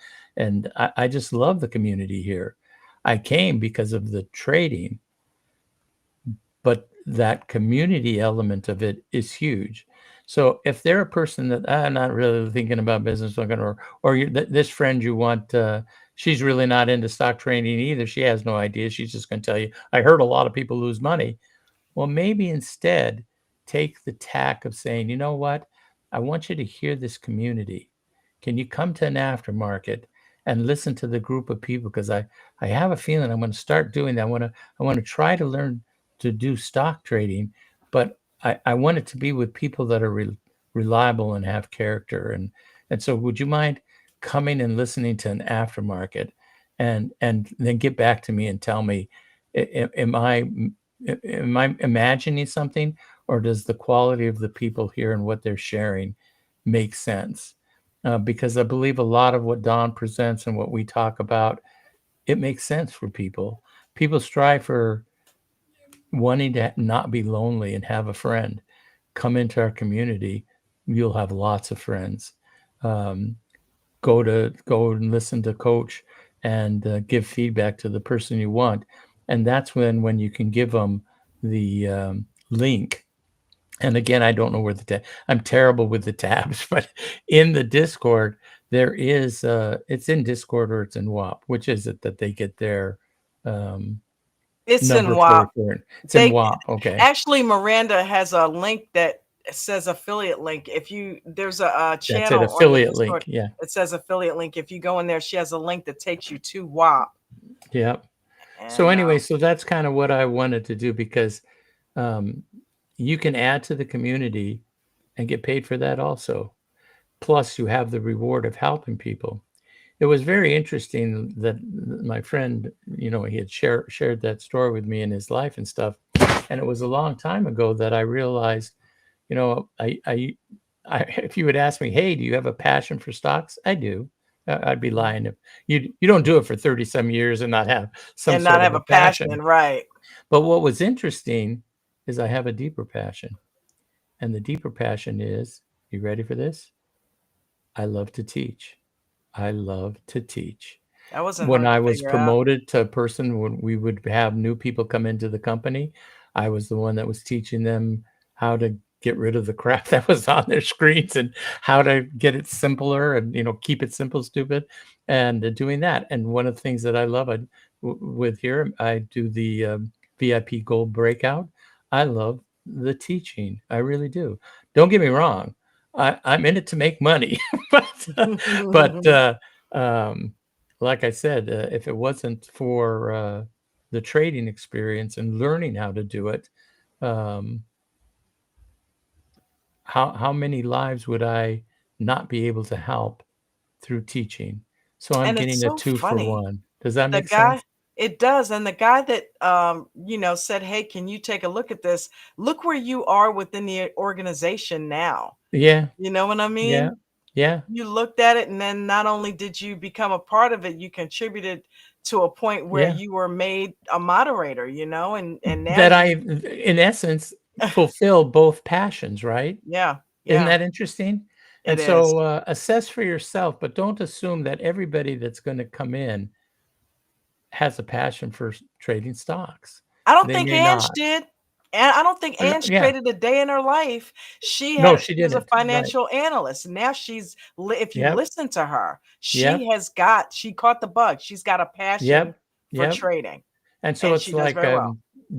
I just love the community here. I came because of the trading, but that community element of it is huge. So if they're a person that I'm not really thinking about business, or this friend you want, she's really not into stock trading either. She has no idea. She's just going to tell you, I heard a lot of people lose money. Well, maybe instead take the tack of saying, you know what? I want you to hear this community. Can you come to an aftermarket and listen to the group of people? Because I have a feeling I'm going to start doing that. I want to try to learn to do stock trading, but I want it to be with people that are reliable and have character. And so would you mind coming and listening to an aftermarket and then get back to me and tell me, am I imagining something, or does the quality of the people here and what they're sharing make sense? Because I believe a lot of what Don presents and what we talk about, it makes sense for people. People strive for wanting to not be lonely and have a friend. Come into our community, you'll have lots of friends. Go and listen to Coach and give feedback to the person you want. And that's when you can give them the link. And again, I don't know where I'm terrible with the tabs, but in the Discord, there is, it's in Discord or it's in WAP. Which is it that they get their It's in number WAP. for? It's in WAP. Okay. Actually, Miranda has a link that says affiliate link. If there's a channel That's it, affiliate on the Discord, link. Yeah. it says affiliate link. If you go in there, she has a link that takes you to WAP. Yeah. So anyway, so that's kind of what I wanted to do, because you can add to the community and get paid for that also. Plus, you have the reward of helping people. It was very interesting that my friend, he had shared that story with me in his life and stuff. And it was a long time ago that I realized, if you would ask me, hey, do you have a passion for stocks? I do. I'd be lying if you don't do it for 30 some years and not have some sort of a passion. Right. But what was interesting is I have a deeper passion. And the deeper passion is, you ready for this? I love to teach. I love to teach. That wasn't when I hard to was figure promoted out. to a person, when we would have new people come into the company, I was the one that was teaching them how to get rid of the crap that was on their screens and how to get it simpler and, keep it simple, stupid, and doing that. And one of the things that I love with here, I do the VIP Gold Breakout. I love the teaching. I really do. Don't get me wrong. I'm in it to make money, but like I said, if it wasn't for the trading experience and learning how to do it, how many lives would I not be able to help through teaching? So I'm getting a 2 for 1. Does that make sense? It does. And the guy that, said, hey, can you take a look at this? Look where you are within the organization now. Yeah. You know what I mean? Yeah. Yeah. You looked at it, and then not only did you become a part of it, you contributed to a point where you were made a moderator, and now that I, in essence, fulfill both passions, right? Yeah. Isn't that interesting? And It so assess for yourself, but don't assume that everybody that's going to come in has a passion for trading stocks. I don't think Ange did. And I don't think Ange traded a day in her life. She was a financial analyst. Now if you listen to her, she caught the bug. She's got a passion for trading. And so it's like,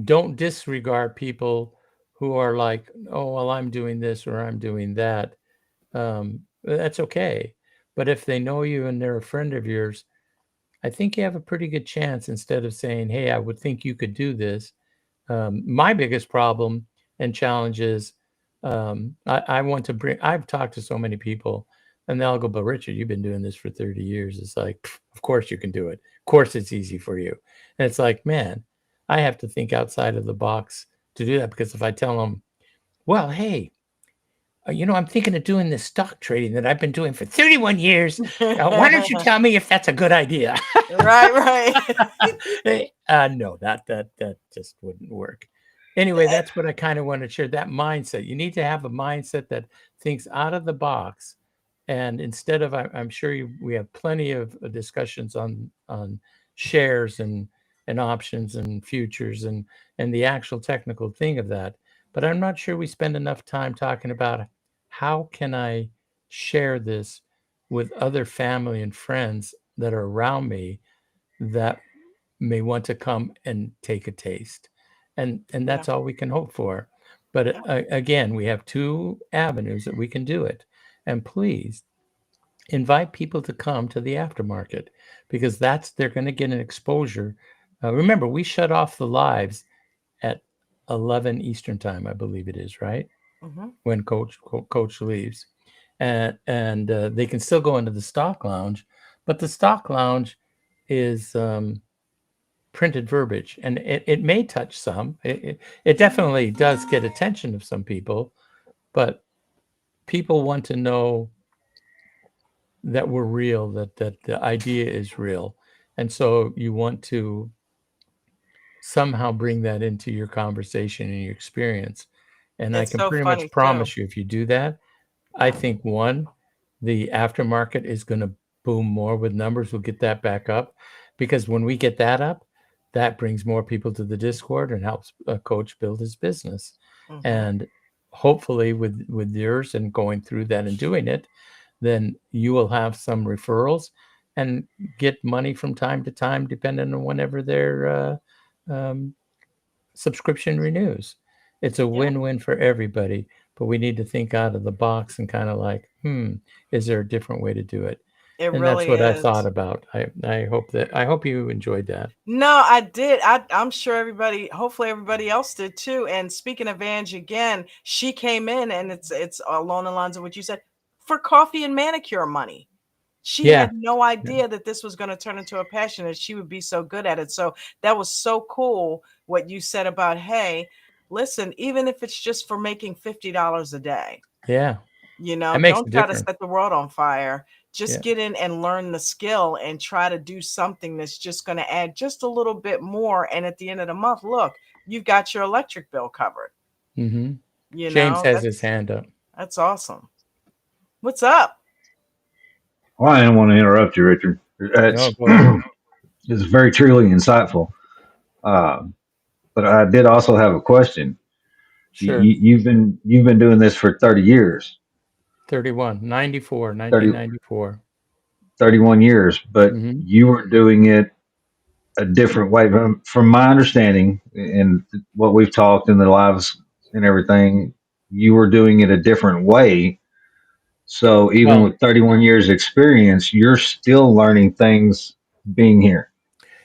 don't disregard people who are like, oh, well, I'm doing this or I'm doing that. That's okay. But if they know you and they're a friend of yours, I think you have a pretty good chance, instead of saying, hey, I would think you could do this. My biggest problem and challenge is I want to I've talked to so many people and they'll go, but Richard, you've been doing this for 30 years. It's like, of course you can do it. Of course it's easy for you. And it's like, man, I have to think outside of the box to do that, because if I tell them, well, hey, I'm thinking of doing this stock trading that I've been doing for 31 years. Why don't you tell me if that's a good idea? Right. No, that just wouldn't work. Anyway, that's what I kind of want to share. That mindset. You need to have a mindset that thinks out of the box, and instead of, I'm sure we have plenty of discussions on shares and options and futures and the actual technical thing of that. But I'm not sure we spend enough time talking about how can I share this with other family and friends that are around me that may want to come and take a taste. And that's all we can hope for. But again, we have two avenues that we can do it. And please invite people to come to the aftermarket, because they're going to get an exposure. Remember, we shut off the lives at 11 Eastern time, I believe it is, right? When coach leaves, and they can still go into the stock lounge, but the stock lounge is printed verbiage, and it may touch some. It definitely does get attention of some people, but people want to know that we're real, that the idea is real, and so you want to somehow bring that into your conversation and your experience. And I It's can so pretty much funny promise too. you, if you do that, I think the aftermarket is going to boom more with numbers. We'll get that back up, because when we get that up, that brings more people to the Discord and helps a coach build his business. And hopefully with yours and going through that and doing it, then you will have some referrals and get money from time to time, depending on whenever their subscription renews. It's a win-win for everybody, but we need to think out of the box and kind of like, is there a different way to do it? It And that's really what I is. thought about. I hope you enjoyed that. No, I did. I'm sure hopefully everybody else did too. And speaking of Ange again, she came in, and it's along the lines of what you said, for coffee and manicure money. She Yeah. had no idea that this was going to turn into a passion, and she would be so good at it. So that was so cool what you said about, hey, listen, even if it's just for making $50 a day, Yeah. That makes don't a try to difference. set the world on fire. Just Yeah. get in and learn the skill and try to do something that's just going to add just a little bit more. And at the end of the month, look, you've got your electric bill covered. Mm-hmm. James has his hand up. That's awesome. What's up? Well, I didn't want to interrupt you, Richard. No, That's go ahead. it's very truly insightful. Uh, but I did also have a question. Sure. You've been doing this for 30 years, 94, 30, 1994. 31 years, but Mm-hmm. you were doing it a different way. From my understanding and what we've talked in the lives and everything, you were doing it a different way. So even Well, with 31 years experience, you're still learning things being here.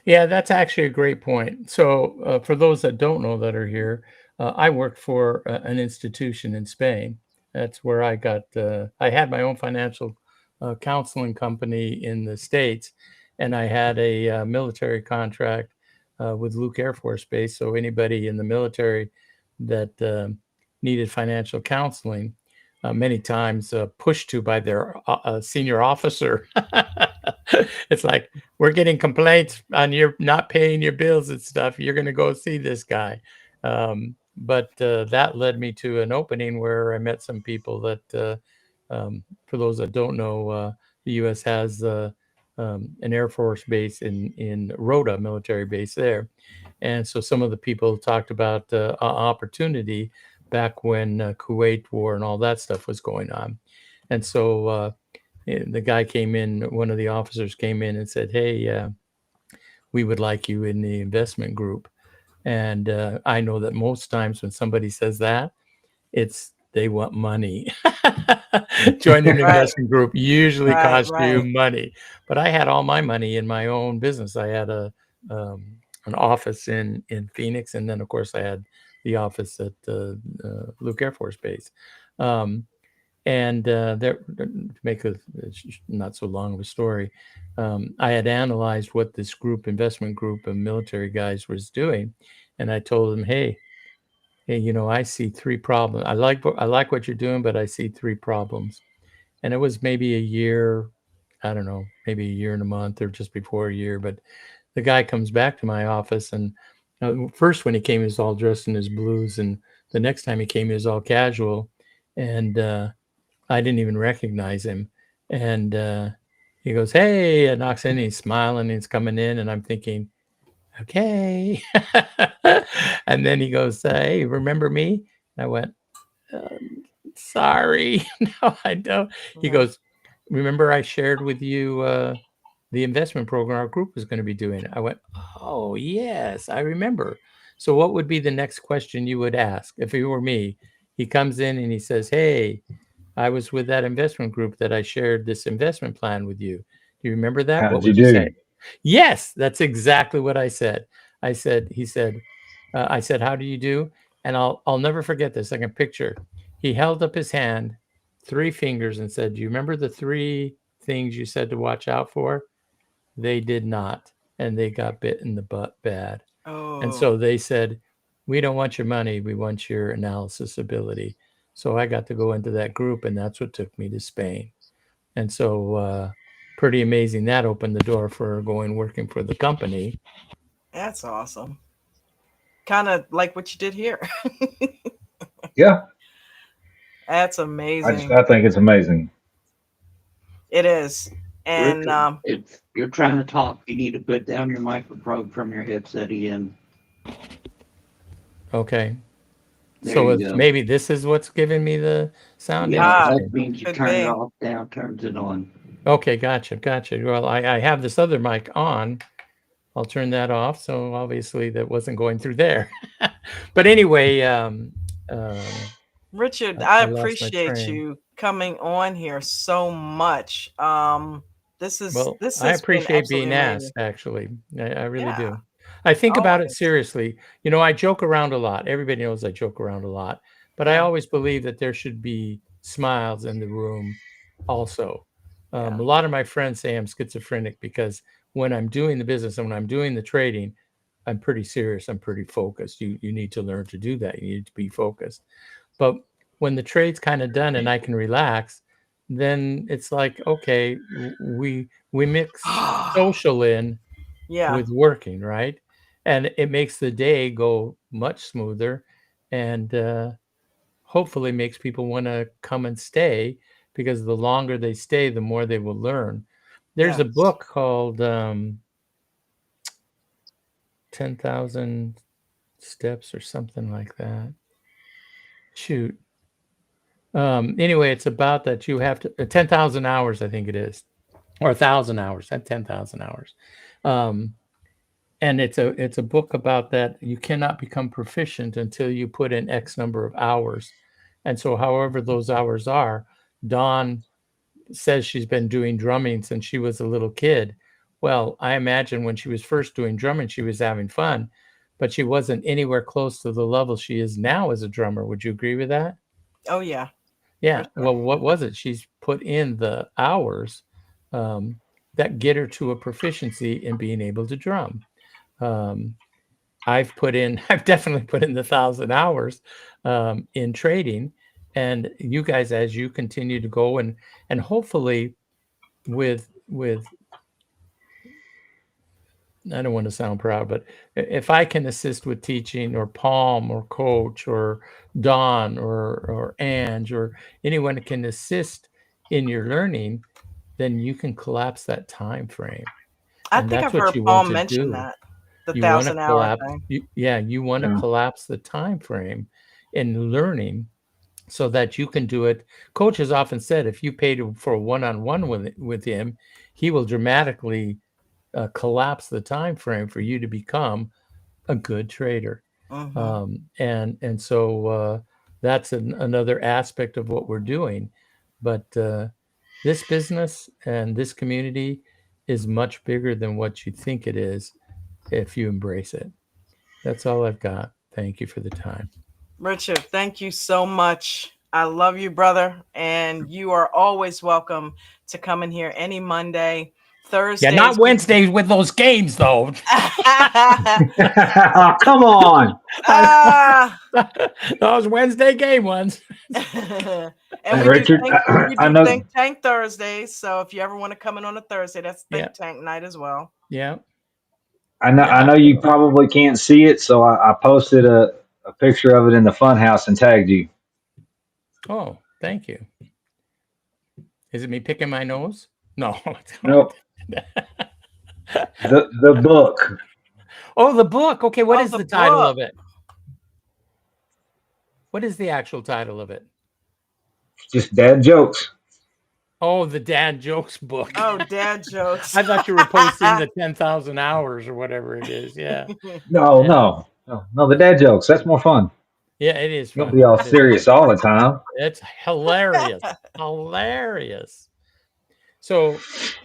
yeah, that's actually a great point. So, for those that don't know that are here, I worked for an institution in Spain. That's where I got. I had my own financial counseling company in the States, and I had a military contract with Luke Air Force Base. So anybody in the military that needed financial counseling, many times pushed to by their senior officer. It's like, we're getting complaints on you're not paying your bills and stuff. You're going to go see this guy. But that led me to an opening where I met some people that, for those that don't know, the U.S. has an Air Force base in Rota, military base there. And so some of the people talked about opportunity back when Kuwait war and all that stuff was going on. And so the guy came in, one of the officers came in and said, hey, we would like you in the investment group. And I know that most times when somebody says that, it's they want money. Joining an investment group usually costs you money. But I had all my money in my own business. I had an office in Phoenix, and then of course I had the office at Luke Air Force Base. And there, to make a not so long of a story, I had analyzed what this investment group of military guys was doing, and I told them, hey, I see three problems. I like what you're doing, but I see three problems. And it was maybe a year, I don't know, maybe a year and a month or just before a year, but the guy comes back to my office, and first when he came, he was all dressed in his blues, and the next time he came, he was all casual, and I didn't even recognize him. And he goes, "Hey," and knocks in, and he's smiling, and he's coming in, and I'm thinking, okay. And then he goes, "Hey, remember me?" And I went, "Sorry, no, I don't." He goes, "Remember I shared with you the investment program our group was going to be doing?" I went, "Oh, yes, I remember." So what would be the next question you would ask if it were me? He comes in and he says, "Hey, I was with that investment group that I shared this investment plan with you. Do you remember that?" How What did you would you say? do? Yes, that's exactly what I said. He said, I said, "How do you do?" And I'll never forget this. I can picture. He held up his hand, 3 fingers, and said, "Do you remember the 3 things you said to watch out for?" They did not, and they got bit in the butt bad. And so they said, "We don't want your money. We want your analysis ability." So I got to go into that group, and that's what took me to Spain. And so pretty amazing. That opened the door for going working for the company. That's awesome. Kind of like what you did here. Yeah, That's amazing. I think it's amazing. It is. And Richard, if you're trying to talk, you need to put down your microphone from your headset again. Okay. There So you it's go. maybe this is what's giving me the sound. Yeah, that Interesting. means you could turn it be. off, down, turns it on. Okay, gotcha. Well, I have this other mic on. I'll turn that off. So obviously that wasn't going through there. But anyway, Richard, I lost my appreciate train. you coming on here so much. This Well, has I been appreciate absolutely being amazing. asked, actually. I really Yeah. do. I think about it Always. seriously. You know, I joke around a lot. Everybody knows I joke around a lot. But I Yeah. always believe that there should be smiles in the room also. Yeah. A lot of my friends say I'm schizophrenic because when I'm doing the business and when I'm doing the trading, I'm pretty serious. I'm pretty focused. You need to learn to do that. You need to be focused. But when the trade's kind of done and I can relax, then it's like, okay, we mix social in Yeah. with working, right? And it makes the day go much smoother, and hopefully makes people want to come and stay, because the longer they stay, the more they will learn. There's a Yes. book called 10,000 Steps or something like that. Shoot. Anyway, it's about that you have to 10,000 hours, I think it is, or 1,000 hours, not 10,000 hours. And it's a book about that. You cannot become proficient until you put in X number of hours. And so however those hours are, Dawn says she's been doing drumming since she was a little kid. Well, I imagine when she was first doing drumming, she was having fun, but she wasn't anywhere close to the level she is now as a drummer. Would you agree with that? Oh yeah. Yeah. Sure. Well, what was it? She's put in the hours that get her to a proficiency in being able to drum. I've definitely put in the 1,000 hours in trading, and you guys, as you continue to go and hopefully with I don't want to sound proud, but if I can assist with teaching, or Palm or Coach or Don or Ange or anyone that can assist in your learning, then you can collapse that time frame. I And think that's I've what heard you want Paul to mention do. that. The You want to 1,000-hour collapse. thing. You want to Yeah. collapse the time frame in learning so that you can do it. Coach has often said, if you paid for a one-on-one with him, he will dramatically collapse the time frame for you to become a good trader. And so that's another aspect of what we're doing. But this business and this community is much bigger than what you think it is if you embrace it. That's all I've got. Thank you for the time. Richard, thank you so much. I love you, brother. And you are always welcome to come in here any Monday, Thursdays. Yeah, not Wednesdays with those games, though. Come on. Those Wednesday game ones. And Hey, we Richard, I do know. Think Tank Thursdays. So if you ever want to come in on a Thursday, that's Think Tank night as well. Yeah. I know you probably can't see it, so I posted a picture of it in the fun house and tagged you. Oh, thank you. Is it me picking my nose? No. Nope. The book. Oh, the book. Okay, what Oh, is the the title book. of it? What is the actual title of it? Just dad jokes. Oh, the dad jokes book. Oh, dad jokes. I thought you were posting the 10,000 hours or whatever it is. Yeah. No, Yeah. no, the dad jokes. That's more fun. Yeah, it is You don't fun. be all It is serious fun. all the time. It's hilarious. Hilarious. So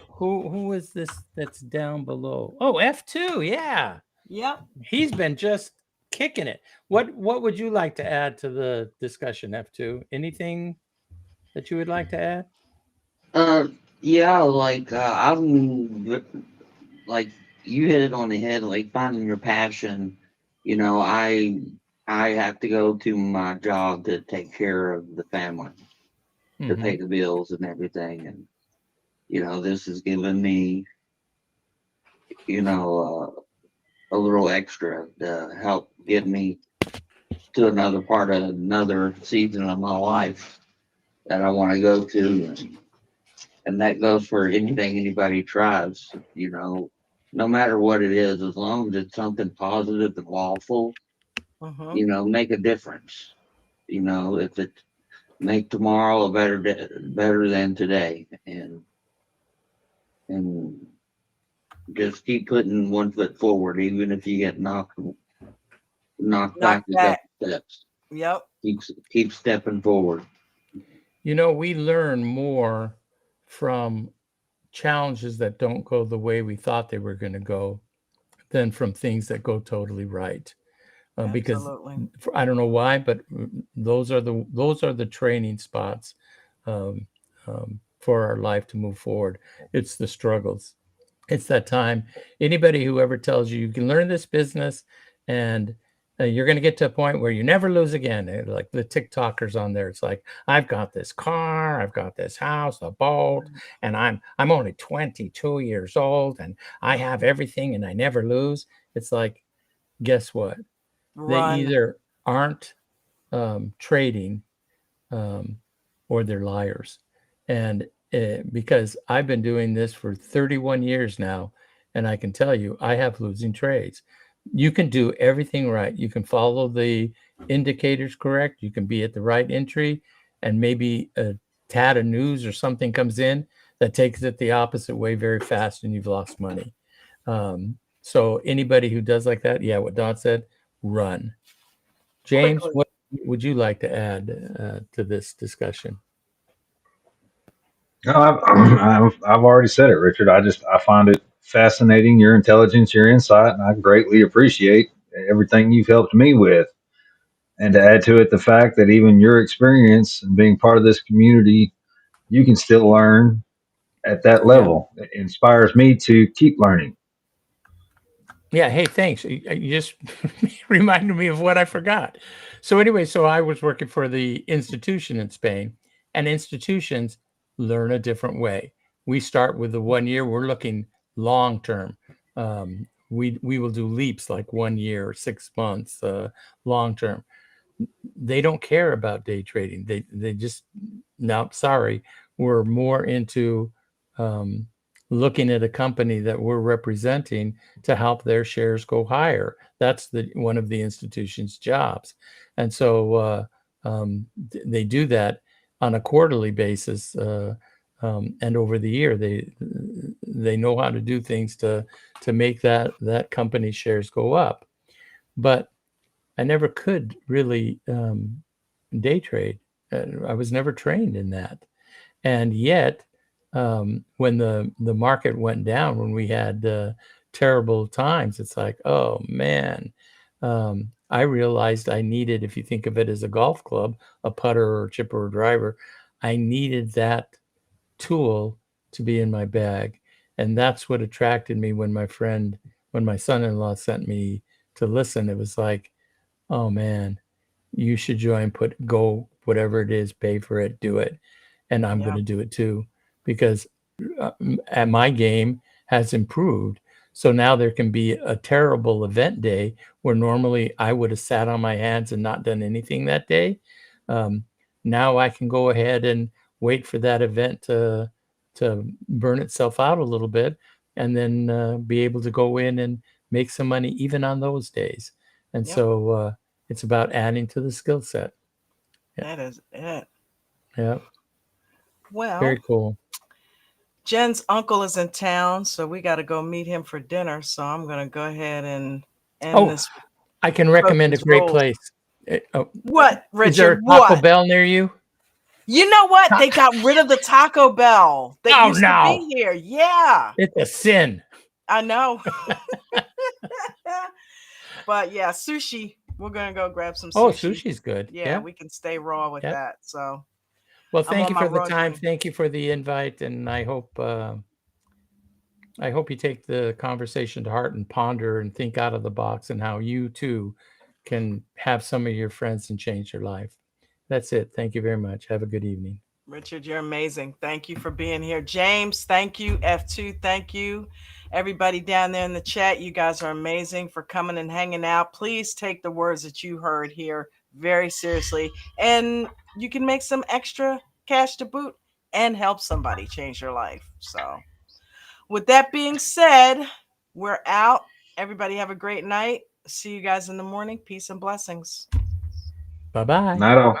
who is this that's down below? Oh, F2. Yeah. Yep. He's been just kicking it. What would you like to add to the discussion, F2? Anything that you would like to add? Yeah, like like you hit it on the head, like finding your passion. You know, I have to go to my job to take care of the family, to Mhm. pay the bills and everything, and you know, this has given me, you know, a little extra to help get me to another part of another season of my life that I want to go to. And that goes for anything anybody tries, you know, no matter what it is, as long as it's something positive and lawful, Mm-hmm. you know, make a difference. You know, if it make tomorrow a better day, better than today, and just keep putting one foot forward, even if you get knocked back Knock a back. couple steps. Yep. Keep stepping forward. You know, we learn more from challenges that don't go the way we thought they were going to go than from things that go totally right. Because Absolutely. I don't know why, but those are the training spots for our life to move forward. It's the struggles. It's that time. Anybody who ever tells you you can learn this business and you're going to get to a point where you never lose again. Like the TikTokers on there, it's like, I've got this car, I've got this house, a boat, and I'm only 22 years old and I have everything and I never lose. It's like, guess what? They Run. either aren't trading or they're liars. And because I've been doing this for 31 years now, and I can tell you, I have losing trades. You can do everything right. You can follow the indicators correct. You can be at the right entry, and maybe a tad of news or something comes in that takes it the opposite way very fast, and you've lost money. So anybody who does like that, yeah, what Don said, run. James, Quickly. what would you like to add to this discussion? No, I've already said it, Richard. I find it fascinating, your intelligence, your insight, and I greatly appreciate everything you've helped me with. And to add to it, the fact that even your experience and being part of this community, you can still learn at that Yeah. level. It inspires me to keep learning. Yeah. Hey, thanks. You just reminded me of what I forgot. So anyway, so I was working for the institution in Spain, and institutions learn a different way. We start with the 1 year. We're looking long term. We will do leaps like 1 year, 6 months, long term. They don't care about day trading. They just, no, sorry, we're more into looking at a company that we're representing to help their shares go higher. That's one of the institution's jobs, and so they do that on a quarterly basis, and over the year they know how to do things to make that company's shares go up. But I never could really day trade. I was never trained in that. And yet, when the market went down, when we had terrible times, it's like, oh man, I realized I needed, if you think of it as a golf club, a putter or chipper or driver, I needed that tool to be in my bag. And that's what attracted me when when my son-in-law sent me to listen. It was like, oh man, you should join, go, whatever it is, pay for it, do it. And I'm going to do it too, because my game has improved. So now there can be a terrible event day where normally I would have sat on my hands and not done anything that day. Now I can go ahead and wait for that event to burn itself out a little bit, and then be able to go in and make some money even on those days. And so it's about adding to the skill set. That is it. Yeah. Well, very cool. Jen's uncle is in town, so we got to go meet him for dinner. So I'm going to go ahead and end this. I can recommend a great place. What, Richard? Is there a Taco Bell near you? You know what? They got rid of the Taco Bell that used to be here. Yeah. It's a sin. I know. But yeah, sushi. We're going to go grab some sushi. Oh, sushi's good. Yeah, we can stay raw with that. So, well, thank you for the time. Thank you for the invite. And I hope you take the conversation to heart and ponder and think out of the box, and how you too can have some of your friends and change your life. That's it. Thank you very much. Have a good evening. Richard, you're amazing. Thank you for being here. James, thank you. F2, thank you. Everybody down there in the chat, you guys are amazing for coming and hanging out. Please take the words that you heard here very seriously, and you can make some extra cash to boot and help somebody change their life. So with that being said, we're out. Everybody have a great night. See you guys in the morning. Peace and blessings. Bye-bye. Not all.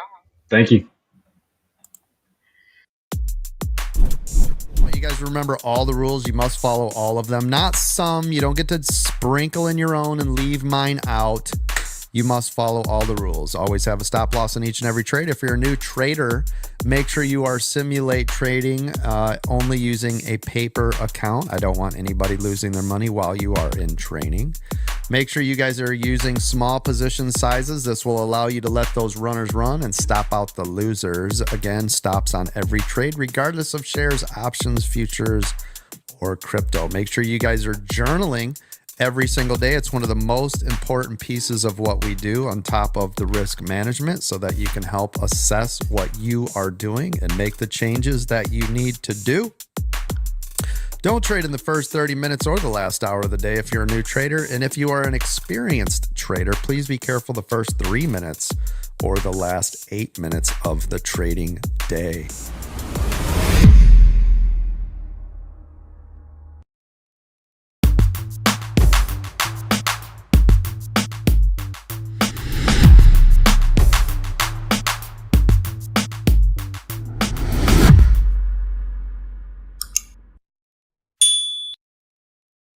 Thank you. You guys remember all the rules. You must follow all of them. Not some. You don't get to sprinkle in your own and leave mine out. You must follow all the rules. Always have a stop loss in each and every trade. If you're a new trader, make sure you are simulate trading only using a paper account. I don't want anybody losing their money while you are in training. Make sure you guys are using small position sizes. This will allow you to let those runners run and stop out the losers. Again, stops on every trade, regardless of shares, options, futures, or crypto. Make sure you guys are journaling every single day. It's one of the most important pieces of what we do on top of the risk management, so that you can help assess what you are doing and make the changes that you need to do. Don't trade in the first 30 minutes or the last hour of the day if you're a new trader. And if you are an experienced trader, please be careful the first 3 minutes or the last 8 minutes of the trading day.